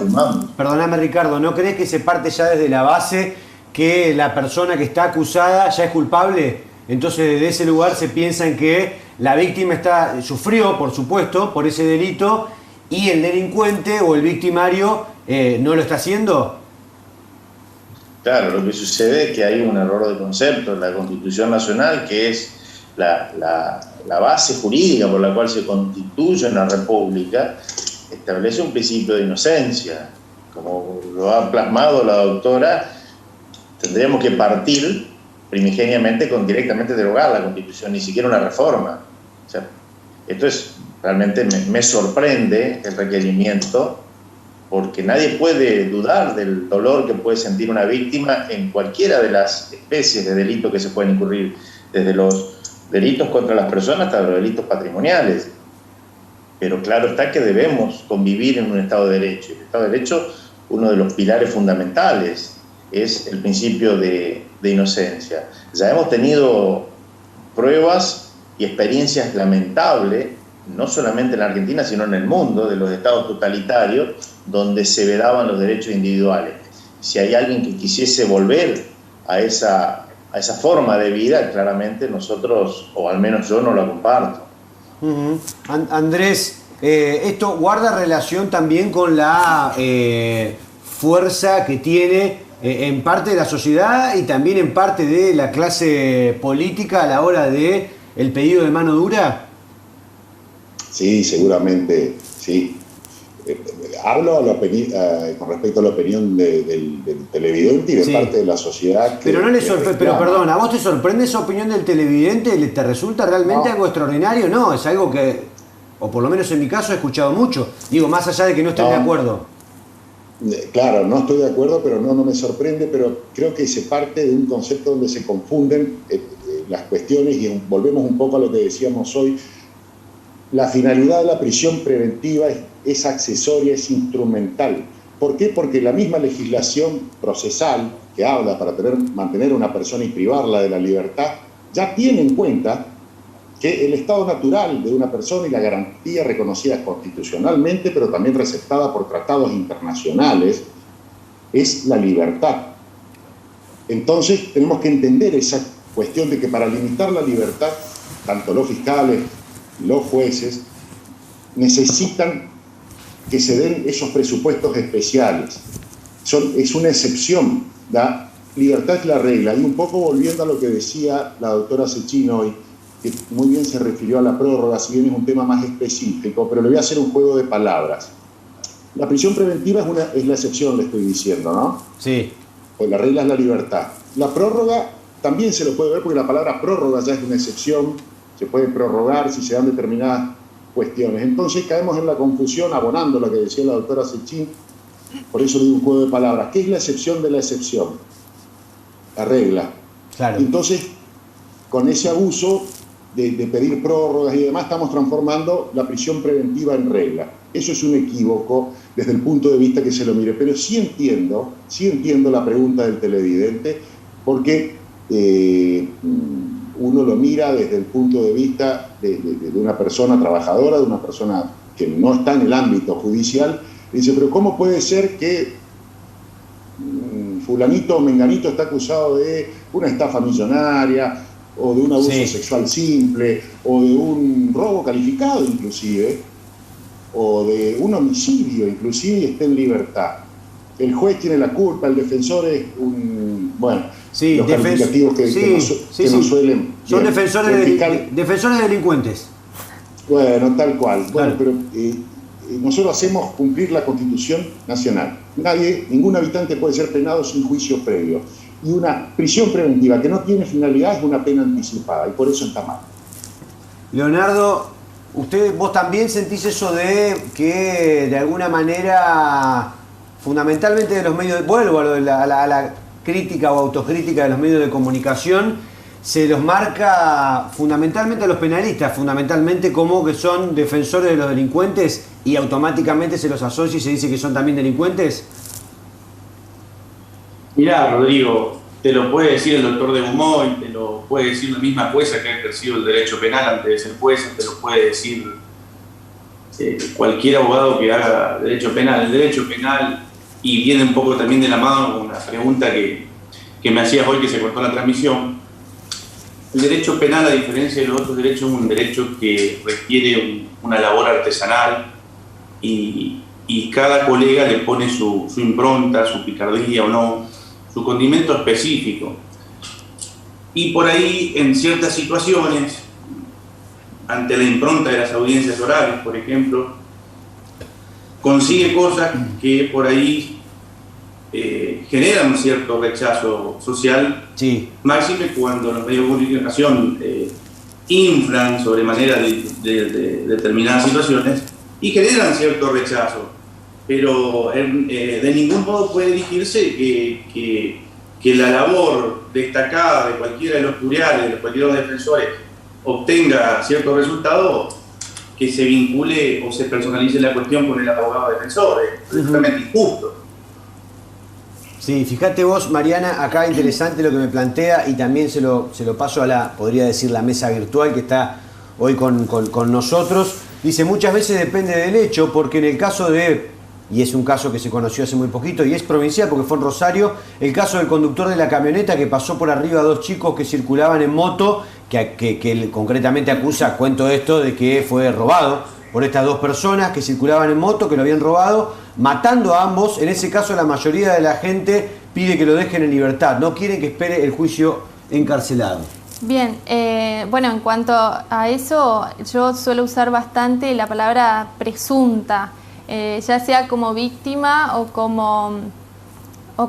A: Perdóname, Ricardo, ¿no crees que se parte ya desde la base que la persona que está acusada ya es culpable? Entonces desde ese lugar se piensa en que la víctima sufrió, por supuesto, por ese delito, y el delincuente o el victimario no lo está haciendo.
C: Claro, lo que sucede es que hay un error de concepto en la Constitución Nacional, que es la base jurídica por la cual se constituye una república, establece un principio de inocencia. Como lo ha plasmado la doctora, tendríamos que partir primigeniamente con directamente derogar la Constitución, ni siquiera una reforma. O sea, esto es realmente me sorprende el requerimiento, porque nadie puede dudar del dolor que puede sentir una víctima en cualquiera de las especies de delitos que se pueden incurrir, desde los delitos contra las personas hasta los delitos patrimoniales. Pero claro está que debemos convivir en un Estado de Derecho. El Estado de Derecho, uno de los pilares fundamentales, es el principio de inocencia. Ya hemos tenido pruebas y experiencias lamentables, no solamente en la Argentina, sino en el mundo, de los estados totalitarios, donde se vedaban los derechos individuales. Si hay alguien que quisiese volver a esa forma de vida, claramente nosotros, o al menos yo, no la comparto.
A: Andrés, esto guarda relación también con la fuerza que tiene en parte de la sociedad y también en parte de la clase política a la hora de el pedido de mano dura.
E: Sí, seguramente, sí. Hablo con respecto a la opinión del televidente y de parte de la sociedad.
A: Pero no le sorprende, pero perdón, ¿a vos te sorprende esa opinión del televidente? ¿Te resulta realmente algo extraordinario? No, es algo que, o por lo menos en mi caso, he escuchado mucho. Digo, más allá de que no estén de acuerdo.
E: Claro, no estoy de acuerdo, pero no me sorprende, pero creo que se parte de un concepto donde se confunden las cuestiones y volvemos un poco a lo que decíamos hoy. La finalidad de la prisión preventiva es accesoria, es instrumental. ¿Por qué? Porque la misma legislación procesal que habla para mantener a una persona y privarla de la libertad ya tiene en cuenta que el estado natural de una persona y la garantía reconocida constitucionalmente, pero también receptada por tratados internacionales, es la libertad. Entonces tenemos que entender esa cuestión de que para limitar la libertad, tanto los fiscales y los jueces necesitan que se den esos presupuestos especiales. Es una excepción, la libertad es la regla. Y un poco volviendo a lo que decía la doctora Sechín hoy, que muy bien se refirió a la prórroga, si bien es un tema más específico, pero le voy a hacer un juego de palabras. La prisión preventiva es la excepción, le estoy diciendo, ¿no?
A: Sí.
E: Pues la regla es la libertad. La prórroga también se lo puede ver porque la palabra prórroga ya es una excepción, se puede prorrogar si se dan determinadas cuestiones. Entonces caemos en la confusión, abonando lo que decía la doctora Sechín, por eso le digo un juego de palabras. ¿Qué es la excepción de la excepción? La regla.
A: Claro.
E: Entonces, con ese abuso de pedir prórrogas y demás, estamos transformando la prisión preventiva en regla. Eso es un equívoco desde el punto de vista que se lo mire, pero sí entiendo la pregunta del televidente, porque uno lo mira desde el punto de vista de una persona trabajadora, de una persona que no está en el ámbito judicial, y dice, pero ¿cómo puede ser que fulanito o menganito está acusado de una estafa millonaria, o de un abuso sexual simple, o de un robo calificado inclusive, o de un homicidio inclusive, y está en libertad? El juez tiene la culpa, el defensor es un... Bueno,
A: sí,
E: los calificativos que nos suelen...
A: Son defensores delincuentes.
E: Bueno, tal cual.
A: Claro.
E: Bueno, pero nosotros hacemos cumplir la Constitución Nacional. Ningún habitante puede ser penado sin juicio previo. Y una prisión preventiva que no tiene finalidad es una pena anticipada, y por eso está mal.
A: Leonardo, vos también sentís eso de que de alguna manera, fundamentalmente de los medios, vuelvo a la crítica o autocrítica de los medios de comunicación, se los marca fundamentalmente a los penalistas, fundamentalmente como que son defensores de los delincuentes, y automáticamente se los asocia y se dice que son también delincuentes?
F: Mirá, Rodrigo, te lo puede decir el doctor de Beaumont, te lo puede decir la misma jueza que ha ejercido el derecho penal antes de ser jueza, te lo puede decir cualquier abogado que haga derecho penal. El derecho penal, y viene un poco también de la mano con una pregunta que me hacías hoy que se cortó la transmisión, el derecho penal, a diferencia de los otros derechos, es un derecho que requiere una labor artesanal, y cada colega le pone su impronta, su picardía o no, su condimento específico. Y por ahí, en ciertas situaciones, ante la impronta de las audiencias orales, por ejemplo, consigue cosas que por ahí generan un cierto rechazo social,
A: sí,
F: máxime cuando los medios de comunicación inflan sobremanera de determinadas situaciones y generan cierto rechazo. Pero de ningún modo puede dirigirse que la labor destacada de cualquiera de los plurales, de cualquiera de los defensores, obtenga cierto resultado, que se vincule o se personalice la cuestión con el abogado defensor. Es totalmente injusto.
A: Sí, fíjate vos, Mariana, acá interesante lo que me plantea, y también se lo paso a podría decir, la mesa virtual que está hoy con nosotros. Dice, muchas veces depende del hecho, porque en el caso y es un caso que se conoció hace muy poquito y es provincial porque fue en Rosario, el caso del conductor de la camioneta que pasó por arriba a dos chicos que circulaban en moto, que concretamente cuento esto, de que fue robado por estas dos personas que circulaban en moto, que lo habían robado, matando a ambos. En ese caso la mayoría de la gente pide que lo dejen en libertad, no quieren que espere el juicio encarcelado.
G: Bien, bueno, en cuanto a eso, yo suelo usar bastante la palabra presunta, ya sea como víctima o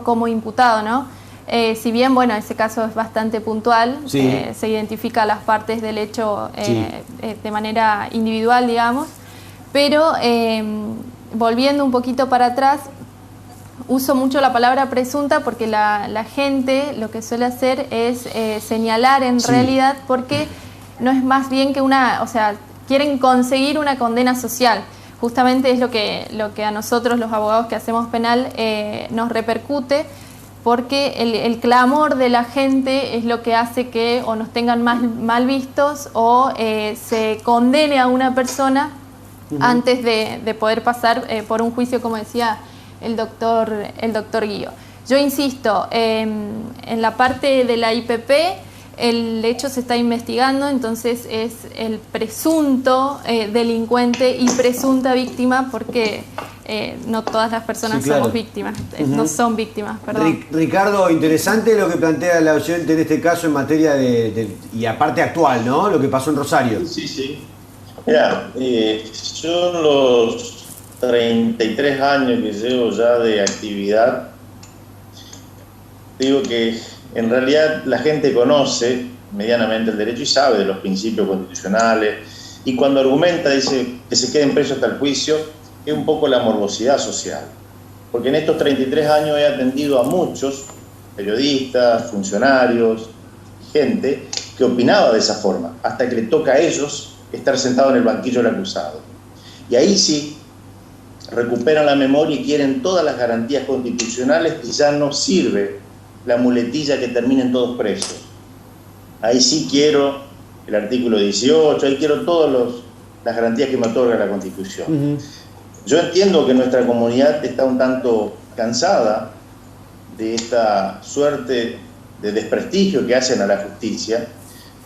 G: como imputado, ¿no? Si bien, bueno, ese caso es bastante puntual,
A: sí,
G: se identifica las partes del hecho de manera individual, digamos, pero volviendo un poquito para atrás, uso mucho la palabra presunta porque la gente lo que suele hacer es señalar en realidad, porque no es más bien que quieren conseguir una condena social. Justamente es lo que a nosotros, los abogados que hacemos penal, nos repercute, porque el clamor de la gente es lo que hace que o nos tengan mal vistos o se condene a una persona antes de poder pasar por un juicio, como decía el doctor Guío. Yo insisto, en la parte de la IPP el hecho se está investigando, entonces es el presunto delincuente y presunta víctima, porque no todas las personas somos víctimas, no son víctimas, perdón.
A: Ricardo, interesante lo que plantea la oyente en este caso en materia y aparte actual, ¿no? Lo que pasó en Rosario.
C: Sí. Mira, yo en los 33 años que llevo ya de actividad, digo que en realidad la gente conoce medianamente el derecho y sabe de los principios constitucionales, y cuando argumenta, dice que se queden presos hasta el juicio, es un poco la morbosidad social. Porque en estos 33 años he atendido a muchos periodistas, funcionarios, gente que opinaba de esa forma, hasta que le toca a ellos estar sentado en el banquillo del acusado. Y ahí sí recuperan la memoria y quieren todas las garantías constitucionales, y ya no sirve la muletilla que terminen todos presos. Ahí sí quiero el artículo 18, ahí quiero todas las garantías que me otorga la Constitución. Yo entiendo que nuestra comunidad está un tanto cansada de esta suerte de desprestigio que hacen a la justicia,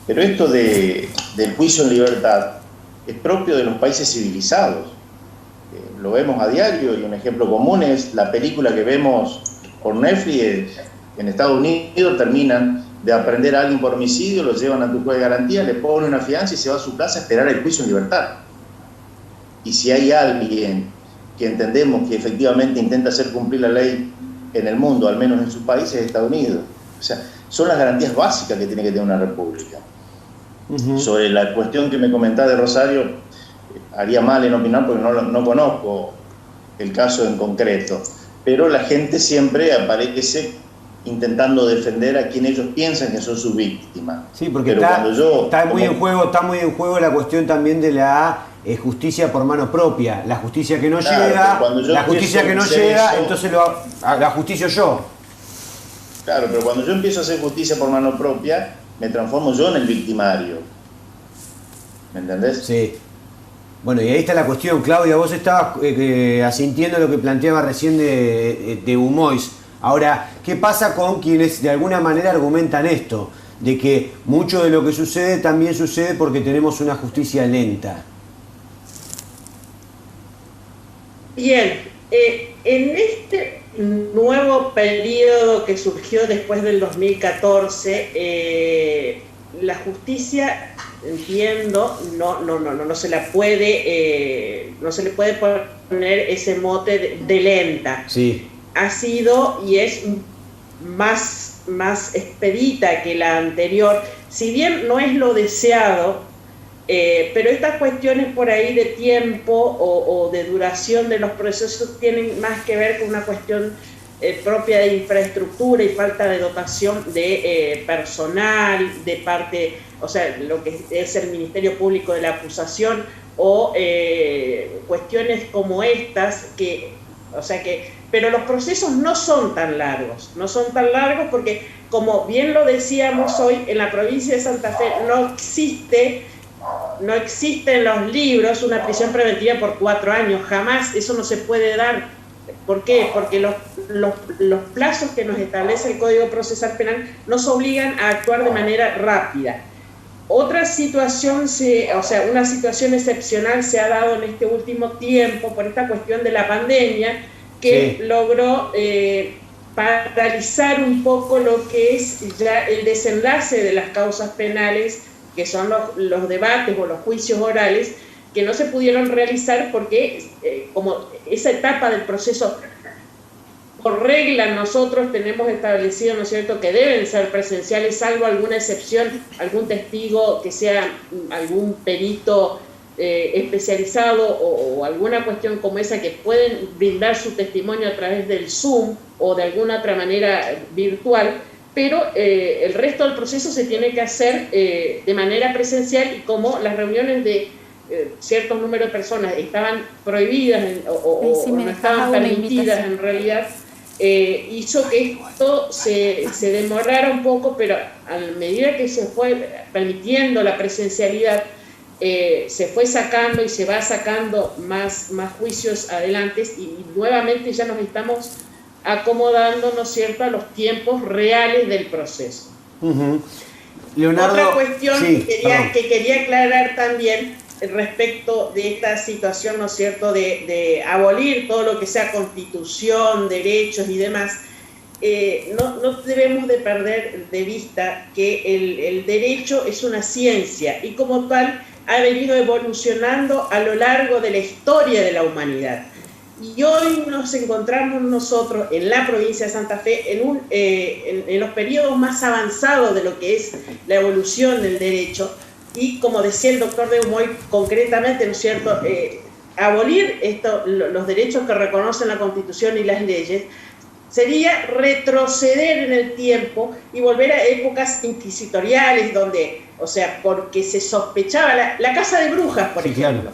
C: pero esto del juicio en libertad es propio de los países civilizados. Lo vemos a diario, y un ejemplo común es la película que vemos por Netflix. En Estados Unidos terminan de aprender a alguien por homicidio, lo llevan a tu juez de garantía, le ponen una fianza y se va a su casa a esperar el juicio en libertad. Y si hay alguien que entendemos que efectivamente intenta hacer cumplir la ley en el mundo, al menos en su país, es Estados Unidos. O sea, son las garantías básicas que tiene que tener una república. Sobre la cuestión que me comentaba de Rosario, haría mal en opinar porque no conozco el caso en concreto, pero la gente siempre aparece intentando defender a quien ellos piensan que son sus víctimas.
A: Sí, porque está muy en juego la cuestión también de la justicia por mano propia. La justicia que no llega, entonces la justicio yo.
C: Claro, pero cuando yo empiezo a hacer justicia por mano propia, me transformo yo en el victimario. ¿Me entendés?
A: Sí. Bueno, y ahí está la cuestión, Claudia. Vos estabas asintiendo lo que planteaba recién de Humois. Ahora, ¿qué pasa con quienes de alguna manera argumentan esto? De que mucho de lo que sucede también sucede porque tenemos una justicia lenta.
D: Bien, en este nuevo periodo que surgió después del 2014, la justicia, entiendo, no se la puede, no se le puede poner ese mote de lenta.
A: Sí.
D: Ha sido y es más expedita que la anterior, si bien no es lo deseado, pero estas cuestiones por ahí de tiempo o de duración de los procesos tienen más que ver con una cuestión propia de infraestructura y falta de dotación de personal de parte, o sea, lo que es el Ministerio Público de la Acusación, o cuestiones como estas pero los procesos no son tan largos porque, como bien lo decíamos hoy, en la provincia de Santa Fe no existe en los libros una prisión preventiva por 4 años, jamás, eso no se puede dar. ¿Por qué? Porque los plazos que nos establece el Código Procesal Penal nos obligan a actuar de manera rápida. Otra situación, una situación excepcional se ha dado en este último tiempo por esta cuestión de la pandemia, que logró paralizar un poco lo que es ya el desenlace de las causas penales, que son los debates o los juicios orales, que no se pudieron realizar porque como esa etapa del proceso, por regla nosotros tenemos establecido, ¿no es cierto?, que deben ser presenciales, salvo alguna excepción, algún testigo que sea algún perito especializado o alguna cuestión como esa, que pueden brindar su testimonio a través del Zoom o de alguna otra manera virtual, pero el resto del proceso se tiene que hacer de manera presencial, y como las reuniones de ciertos números de personas estaban prohibidas o no estaban permitidas en realidad, hizo que esto se demorara un poco, pero a medida que se fue permitiendo la presencialidad, se fue sacando y se va sacando más juicios adelante, y nuevamente ya nos estamos acomodando, ¿no es cierto?, a los tiempos reales del proceso.
A: Leonardo,
D: otra cuestión
A: sí,
D: que quería aclarar también respecto de esta situación, ¿no es cierto?, de abolir todo lo que sea constitución, derechos y demás. No debemos de perder de vista que el derecho es una ciencia y como tal ha venido evolucionando a lo largo de la historia de la humanidad. Y hoy nos encontramos nosotros en la provincia de Santa Fe en los periodos más avanzados de lo que es la evolución del derecho, y como decía el doctor de Humoy, concretamente, ¿no es cierto?, abolir los derechos que reconocen la Constitución y las leyes sería retroceder en el tiempo y volver a épocas inquisitoriales donde, o sea, porque se sospechaba la casa de brujas, por ejemplo.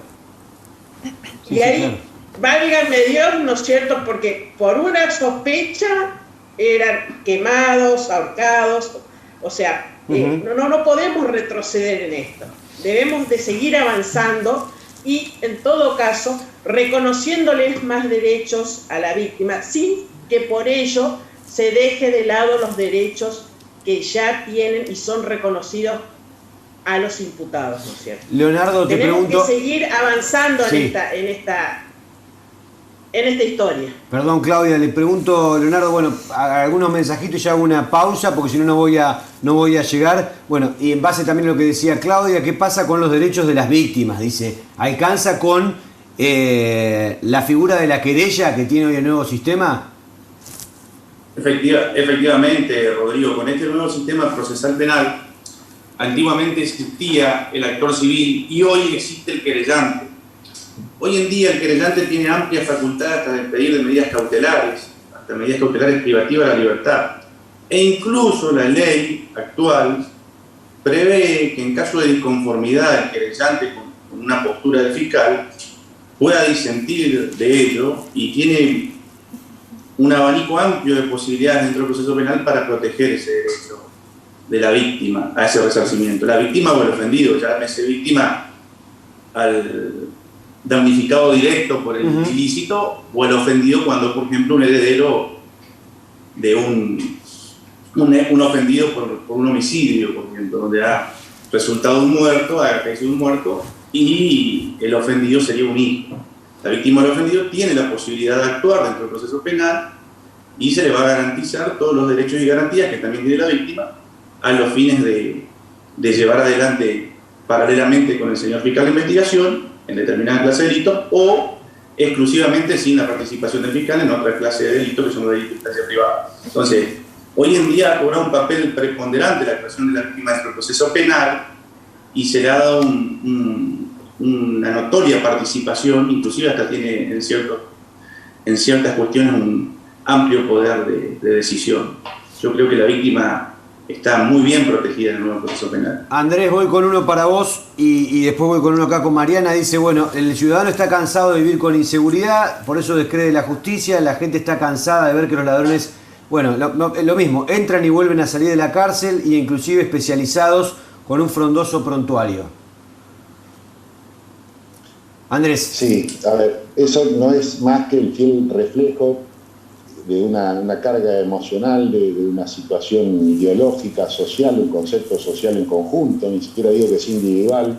D: Claro. Y ahí, válgame Dios, ¿no es cierto?, porque por una sospecha eran quemados, ahorcados, o sea, no podemos retroceder en esto. Debemos de seguir avanzando y, en todo caso, reconociéndoles más derechos a la víctima, sin que por ello se deje de lado los derechos que ya tienen y son reconocidos a los imputados, ¿no es cierto?
A: Leonardo, te pregunto...
D: Tenemos que seguir avanzando en esta historia.
A: Perdón, Claudia, le pregunto, Leonardo, bueno, algunos mensajitos y hago una pausa porque si no, no voy a llegar. Bueno, y en base también a lo que decía Claudia, ¿qué pasa con los derechos de las víctimas? Dice, ¿alcanza con la figura de la querella que tiene hoy el nuevo sistema?
F: Efectivamente, Rodrigo, con este nuevo sistema procesal penal, antiguamente existía el actor civil y hoy existe el querellante. Hoy en día el querellante tiene amplia facultad hasta de pedir de medidas cautelares, hasta medidas cautelares privativas de la libertad. E incluso la ley actual prevé que en caso de disconformidad del querellante con una postura del fiscal, pueda disentir de ello y tiene un abanico amplio de posibilidades dentro del proceso penal para proteger ese derecho de la víctima a ese resarcimiento. La víctima o el ofendido, llámese víctima al damnificado directo por el ilícito o el ofendido cuando, por ejemplo, un heredero de un ofendido por un homicidio, por ejemplo, donde ha resultado un muerto, ha caído un muerto y el ofendido sería un hijo. La víctima del ofendido tiene la posibilidad de actuar dentro del proceso penal y se le va a garantizar todos los derechos y garantías que también tiene la víctima a los fines de llevar adelante paralelamente con el señor fiscal de investigación en determinada clase de delitos o exclusivamente sin la participación del fiscal en otra clase de delitos que son los delitos de instancia privada. Entonces, hoy en día ha cobrado un papel preponderante la actuación de la víctima dentro del proceso penal y se le ha dado una notoria participación, inclusive hasta tiene en ciertas cuestiones un amplio poder de decisión. Yo creo que la víctima está muy bien protegida en el nuevo proceso penal.
A: Andrés, voy con uno para vos y después voy con uno acá con Mariana. Dice, bueno, el ciudadano está cansado de vivir con inseguridad, por eso descree la justicia, la gente está cansada de ver que los ladrones, bueno, lo mismo, entran y vuelven a salir de la cárcel y inclusive especializados con un frondoso prontuario. Andrés.
E: Sí, a ver, eso no es más que el fiel reflejo de una carga emocional, de una situación ideológica, social, un concepto social en conjunto, ni siquiera digo que es individual,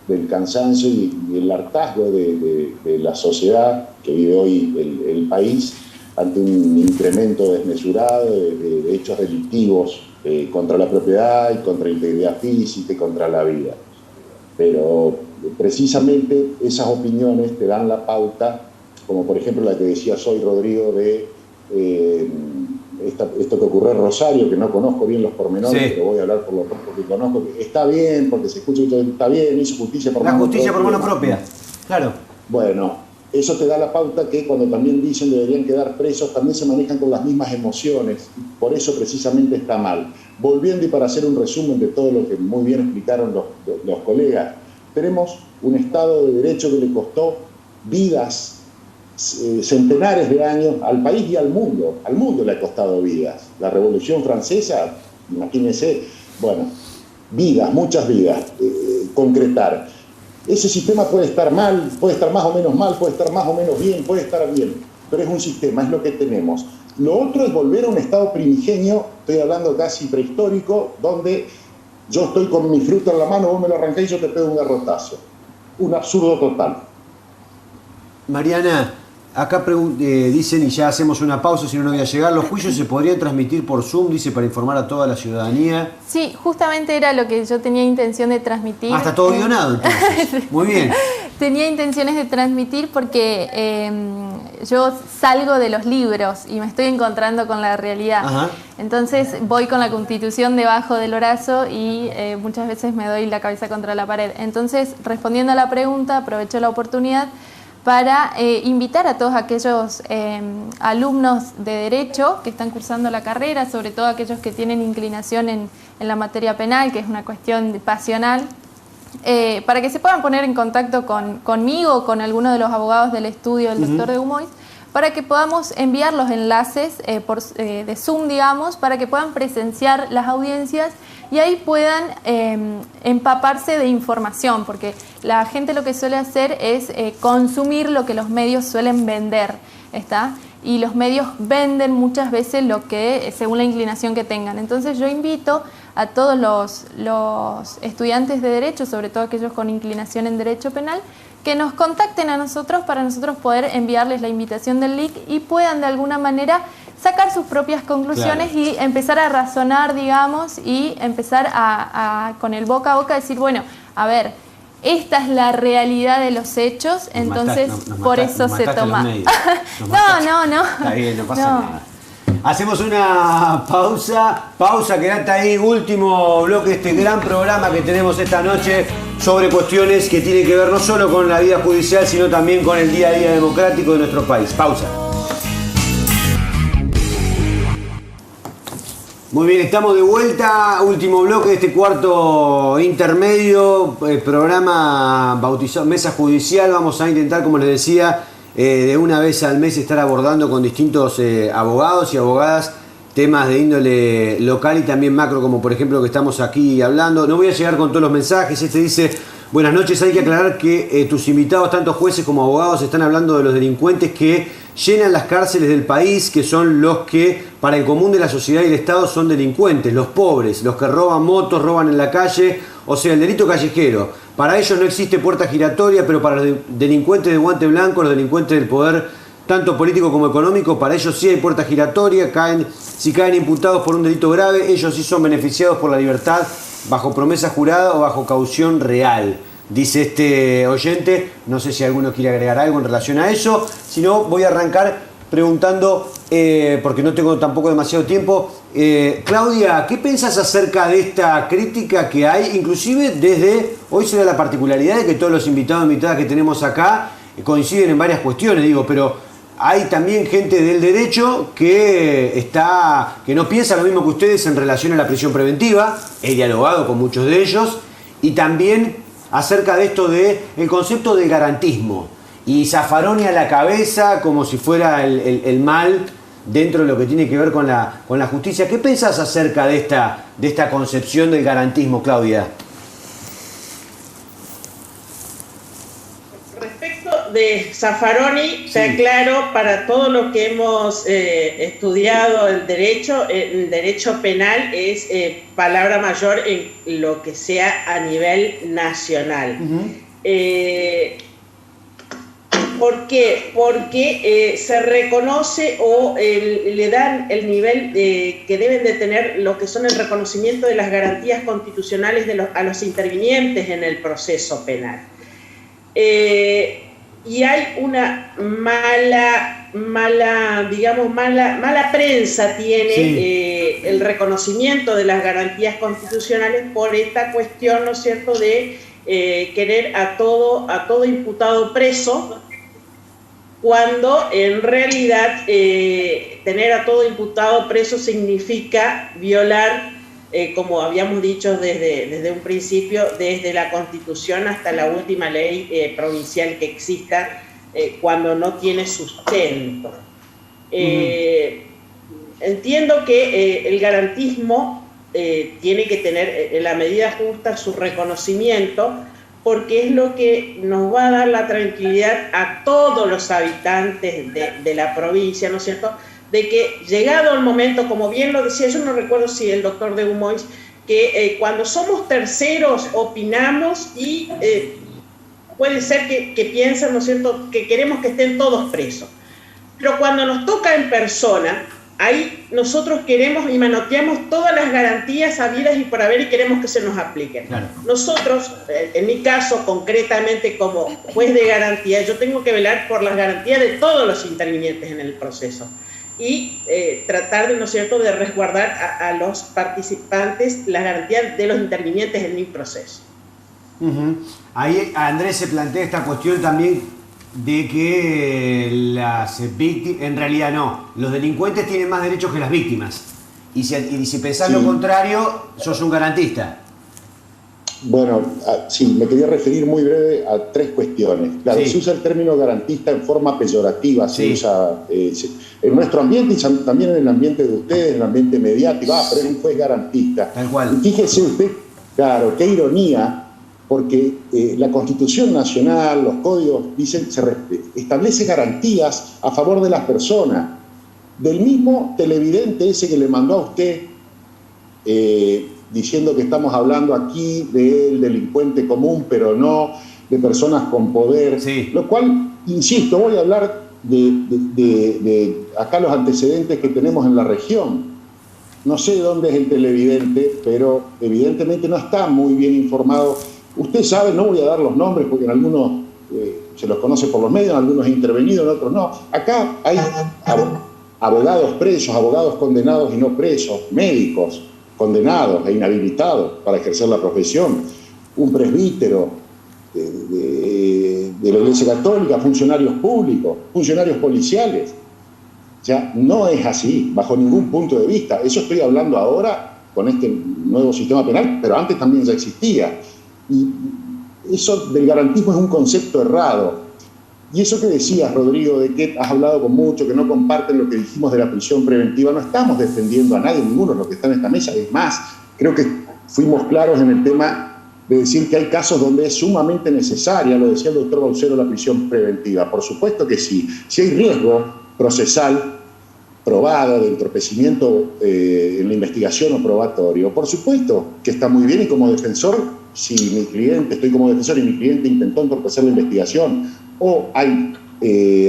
E: del cansancio y el hartazgo de la sociedad que vive hoy el país ante un incremento desmesurado de hechos delictivos contra la propiedad y contra la integridad física y contra la vida. Pero precisamente esas opiniones te dan la pauta, como por ejemplo la que decías hoy, Rodrigo, de esto que ocurrió en Rosario, que no conozco bien los pormenores, sí, pero voy a hablar por lo poco que conozco, que está bien, porque se escucha que está bien, hizo justicia por mano propia. La justicia por mano propia, claro. Bueno, eso te da la pauta que cuando también dicen deberían quedar presos, también se manejan con las mismas emociones, por eso precisamente está mal. Volviendo y para hacer un resumen de todo lo que muy bien explicaron los colegas, tenemos un Estado de Derecho que le costó vidas centenares de años al país y al mundo le ha costado vidas. La Revolución Francesa, imagínense, bueno, vidas, muchas vidas, concretar. Ese sistema puede estar mal, puede estar más o menos mal, puede estar más o menos bien, puede estar bien, pero es un sistema, es lo que tenemos. Lo otro es volver a un estado primigenio, estoy hablando casi prehistórico, donde yo estoy con mi fruta en la mano, vos me lo arrancás y yo te pego un garrotazo. Un absurdo total.
A: Mariana, acá dicen, y ya hacemos una pausa, si no voy a llegar, ¿los juicios se podrían transmitir por Zoom, dice, para informar a toda la ciudadanía?
G: Sí, justamente era lo que yo tenía intención de transmitir.
A: Está todo guionado, entonces. Muy bien.
G: Tenía intenciones de transmitir porque yo salgo de los libros y me estoy encontrando con la realidad. Ajá. Entonces voy con la Constitución debajo del brazo y muchas veces me doy la cabeza contra la pared. Entonces, respondiendo a la pregunta, aprovecho la oportunidad para invitar a todos aquellos alumnos de Derecho que están cursando la carrera, sobre todo aquellos que tienen inclinación en la materia penal, que es una cuestión pasional, para que se puedan poner en contacto conmigo o con alguno de los abogados del estudio del doctor de Dumois, para que podamos enviar los enlaces de Zoom, digamos, para que puedan presenciar las audiencias y ahí puedan empaparse de información, porque la gente lo que suele hacer es consumir lo que los medios suelen vender, ¿está? Y los medios venden muchas veces lo que, según la inclinación que tengan. Entonces yo invito a todos los estudiantes de Derecho, sobre todo aquellos con inclinación en Derecho Penal, que nos contacten a nosotros para nosotros poder enviarles la invitación del link y puedan de alguna manera sacar sus propias conclusiones, claro, y empezar a razonar, digamos, y empezar con el boca a boca decir, bueno, a ver, esta es la realidad de los hechos, entonces por eso se toma. No.
A: Está bien, no pasa nada. Hacemos una pausa, quédate ahí, último bloque de este gran programa que tenemos esta noche sobre cuestiones que tienen que ver no solo con la vida judicial, sino también con el día a día democrático de nuestro país. Pausa. Muy bien, estamos de vuelta, último bloque de este cuarto intermedio, programa bautizado Mesa Judicial. Vamos a intentar, como les decía, de una vez al mes estar abordando con distintos abogados y abogadas temas de índole local y también macro, como por ejemplo lo que estamos aquí hablando. No voy a llegar con todos los mensajes. Este dice: buenas noches, hay que aclarar que tus invitados, tanto jueces como abogados, están hablando de los delincuentes que llenan las cárceles del país, que son los que para el común de la sociedad y el Estado son delincuentes, los pobres, los que roban motos, roban en la calle, o sea, el delito callejero. Para ellos no existe puerta giratoria, pero para los delincuentes de guante blanco, los delincuentes del poder, tanto político como económico, para ellos sí hay puerta giratoria. Si caen imputados por un delito grave, ellos sí son beneficiados por la libertad bajo promesa jurada o bajo caución real. Dice este oyente, no sé si alguno quiere agregar algo en relación a eso, si no voy a arrancar preguntando, porque no tengo tampoco demasiado tiempo. Claudia, ¿qué piensas acerca de esta crítica que hay? Inclusive desde, hoy se da la particularidad de que todos los invitados e invitadas que tenemos acá coinciden en varias cuestiones, digo, pero hay también gente del derecho que no piensa lo mismo que ustedes en relación a la prisión preventiva. He dialogado con muchos de ellos y también acerca de esto del concepto de garantismo y Zaffaroni a la cabeza como si fuera el mal dentro de lo que tiene que ver con la justicia. ¿Qué pensás acerca de esta concepción del garantismo, Claudia?
D: Respecto de Zaffaroni, sí, te aclaro, para todo lo que hemos estudiado el derecho penal es palabra mayor en lo que sea a nivel nacional. Uh-huh. ¿Por qué? Porque se reconoce o le dan el nivel que deben de tener lo que son el reconocimiento de las garantías constitucionales a los intervinientes en el proceso penal. Y hay una mala prensa tiene, sí, el reconocimiento de las garantías constitucionales por esta cuestión, ¿no es cierto?, de querer a todo imputado preso, cuando en realidad tener a todo imputado preso significa violar, como habíamos dicho desde un principio, desde la Constitución hasta la última ley provincial que exista, cuando no tiene sustento. Entiendo que el garantismo tiene que tener en la medida justa su reconocimiento, porque es lo que nos va a dar la tranquilidad a todos los habitantes de la provincia, ¿no es cierto?, de que llegado el momento, como bien lo decía, yo no recuerdo si el doctor de Humois, que cuando somos terceros opinamos y puede ser que piensan, ¿no es cierto?, que queremos que estén todos presos. Pero cuando nos toca en persona, ahí nosotros queremos y manoteamos todas las garantías habidas y por haber y queremos que se nos apliquen. Claro. Nosotros, en mi caso concretamente como juez de garantía, yo tengo que velar por las garantías de todos los intervinientes en el proceso y tratar de, ¿no es cierto?, de resguardar a los participantes las garantías de los intervinientes en mi proceso.
A: Ahí Andrés se plantea esta cuestión también de que las víctimas, en realidad no, los delincuentes tienen más derechos que las víctimas. Y si pensás lo contrario, sos un garantista.
E: Bueno, sí, me quería referir muy breve a 3 cuestiones. Claro, se usa el término garantista en forma peyorativa, se usa en nuestro ambiente y también en el ambiente de ustedes, en el ambiente mediático. Pero es un juez garantista.
A: Tal cual.
E: Y fíjese usted, claro, qué ironía, porque la Constitución Nacional, los códigos, dicen, establece garantías a favor de las personas. Del mismo televidente ese que le mandó a usted, diciendo que estamos hablando aquí del delincuente común, pero no de personas con poder. Lo cual, insisto, voy a hablar de acá los antecedentes que tenemos en la región. No sé dónde es el televidente, pero evidentemente no está muy bien informado. Usted sabe, no voy a dar los nombres porque en algunos se los conoce por los medios, en algunos he intervenido, en otros no. Acá hay abogados presos, abogados condenados y no presos, médicos condenados e inhabilitados para ejercer la profesión, un presbítero de la Iglesia Católica, funcionarios públicos, funcionarios policiales. O sea, no es así, bajo ningún punto de vista. Eso estoy hablando ahora con este nuevo sistema penal, pero antes también ya existía. Y eso del garantismo es un concepto errado. Y eso que decías, Rodrigo, de que has hablado con muchos que no comparten lo que dijimos de la prisión preventiva, no estamos defendiendo a nadie, ninguno de los que están en esta mesa. Es más, creo que fuimos claros en el tema de decir que hay casos donde es sumamente necesaria, lo decía el doctor Baucero, la prisión preventiva. Por supuesto que sí. Si hay riesgo procesal probado de entorpecimiento en la investigación o probatorio, por supuesto que está muy bien, y como defensor, si mi cliente, estoy como defensor y mi cliente intentó entorpecer la investigación, o hay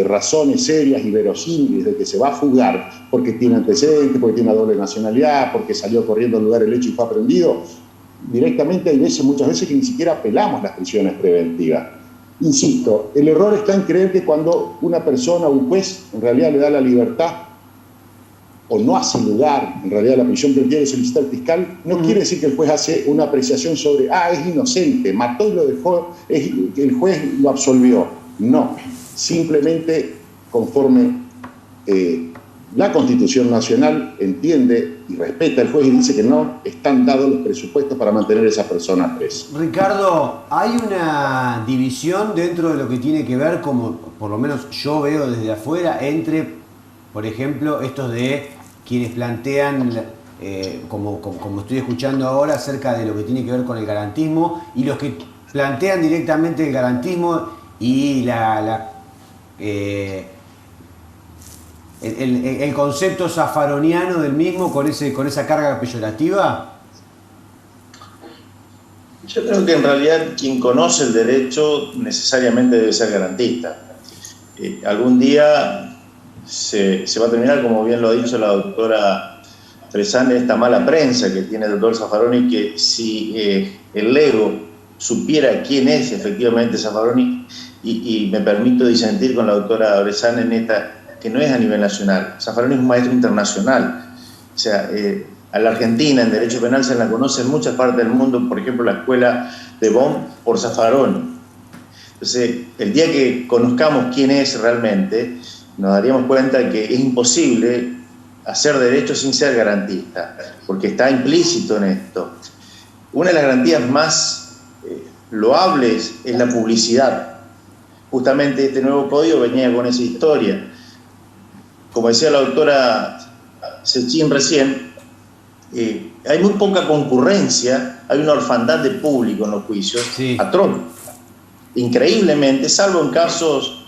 E: razones serias y verosímiles de que se va a fugar porque tiene antecedentes, porque tiene una doble nacionalidad, porque salió corriendo al lugar del hecho y fue aprendido, directamente hay muchas veces que ni siquiera apelamos las prisiones preventivas. Insisto, el error está en creer que cuando una persona o un juez en realidad le da la libertad o no hace lugar, en realidad, la prisión preventiva que solicita el fiscal, no quiere decir que el juez hace una apreciación sobre, es inocente, mató y lo dejó, el juez lo absolvió. No, simplemente conforme la Constitución Nacional entiende y respeta al juez y dice que no están dados los presupuestos para mantener a esa persona presa.
A: Ricardo, hay una división dentro de lo que tiene que ver, como por lo menos yo veo desde afuera, entre, por ejemplo, estos de quienes plantean, como estoy escuchando ahora, acerca de lo que tiene que ver con el garantismo, y los que plantean directamente el garantismo y el concepto zafaroniano del mismo con esa carga peyorativa.
C: Yo creo que en realidad quien conoce el derecho necesariamente debe ser garantista. Algún día se va a terminar, como bien lo ha dicho la doctora Fresán, esta mala prensa que tiene el doctor Zaffaroni, que si el Lego supiera quién es efectivamente Zaffaroni, y me permito disentir con la doctora Fresán en esta, que no es a nivel nacional. Zaffaroni es un maestro internacional. O sea, a la Argentina en derecho penal se la conoce en muchas partes del mundo, por ejemplo la escuela de Bonn por Zaffaroni. Entonces, el día que conozcamos quién es realmente, nos daríamos cuenta que es imposible hacer derecho sin ser garantista, porque está implícito en esto. Una de las garantías más loables es la publicidad. justamente este nuevo código venía con esa historia. Como decía la doctora Sechín recién, hay muy poca concurrencia, hay una orfandad de público en los juicios,
A: sí,
C: atroz. Increíblemente, salvo en casos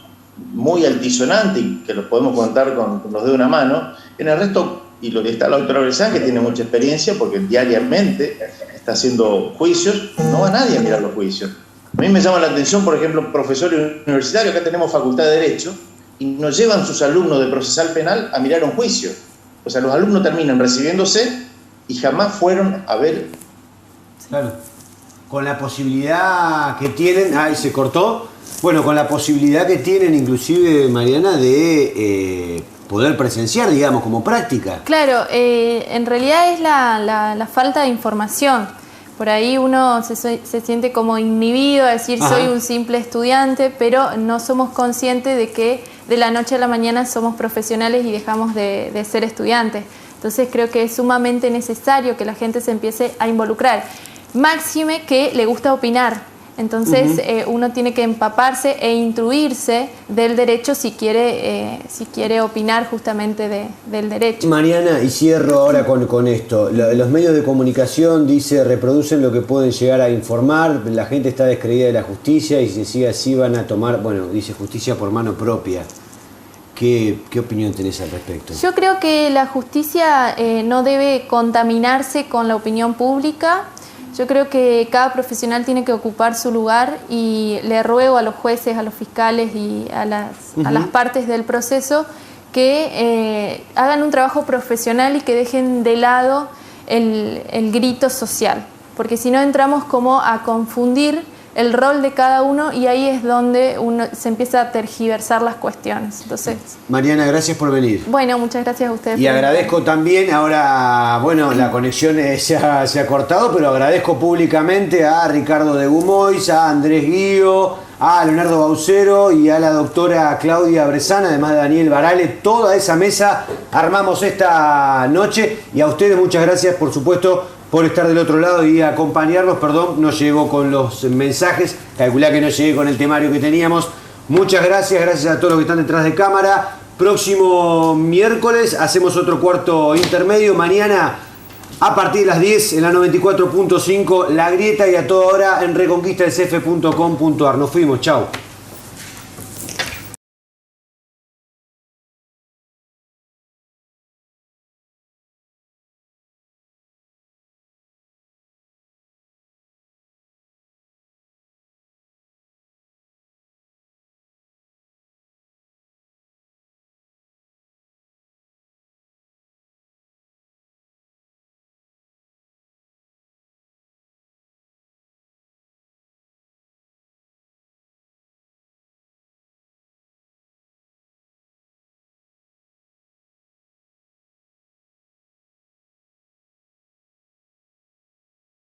C: muy altisonantes, que los podemos contar con los dedos de una mano, en el resto, y lo que está la doctora Bressan, que tiene mucha experiencia, porque diariamente está haciendo juicios, no va nadie a mirar los juicios. A mí me llama la atención, por ejemplo, profesores universitarios, acá tenemos Facultad de Derecho, y nos llevan sus alumnos de procesal penal a mirar un juicio. O sea, los alumnos terminan recibiéndose y jamás fueron a ver.
A: Claro. Con la posibilidad que tienen, ahí se cortó, bueno, con la posibilidad que tienen inclusive, Mariana, de poder presenciar, digamos, como práctica.
G: Claro, en realidad es la falta de información. Por ahí uno se siente como inhibido a decir soy un simple estudiante, pero no somos conscientes de que de la noche a la mañana somos profesionales y dejamos de ser estudiantes. Entonces creo que es sumamente necesario que la gente se empiece a involucrar. Máxime que le gusta opinar. Entonces uno tiene que empaparse e instruirse del derecho si quiere opinar justamente del derecho.
A: Mariana, y cierro ahora con esto. Los medios de comunicación, dice, reproducen lo que pueden llegar a informar. La gente está descreída de la justicia y si sigue así van a tomar, bueno, dice justicia por mano propia. ¿Qué opinión tenés al respecto?
G: Yo creo que la justicia no debe contaminarse con la opinión pública. Yo creo que cada profesional tiene que ocupar su lugar y le ruego a los jueces, a los fiscales y a las partes del proceso que hagan un trabajo profesional y que dejen de lado el grito social, porque si no entramos como a confundir el rol de cada uno y ahí es donde uno se empieza a tergiversar las cuestiones. Entonces,
A: Mariana, gracias por venir.
G: bueno, muchas gracias a ustedes.
A: Y agradezco también, ahora, bueno, la conexión se ha cortado, pero agradezco públicamente a Ricardo de Gumois, a Andrés Guío, a Leonardo Baucero y a la doctora Claudia Bressan, además de Daniel Barale. Toda esa mesa armamos esta noche y a ustedes muchas gracias, por supuesto, por estar del otro lado y acompañarnos. Perdón, no llegó con los mensajes, calculá que no llegué con el temario que teníamos. Muchas gracias a todos los que están detrás de cámara. Próximo miércoles hacemos otro cuarto intermedio. Mañana a partir de las 10 en la 94.5 La Grieta y a toda hora en reconquistacf.com.ar. Nos fuimos, chau.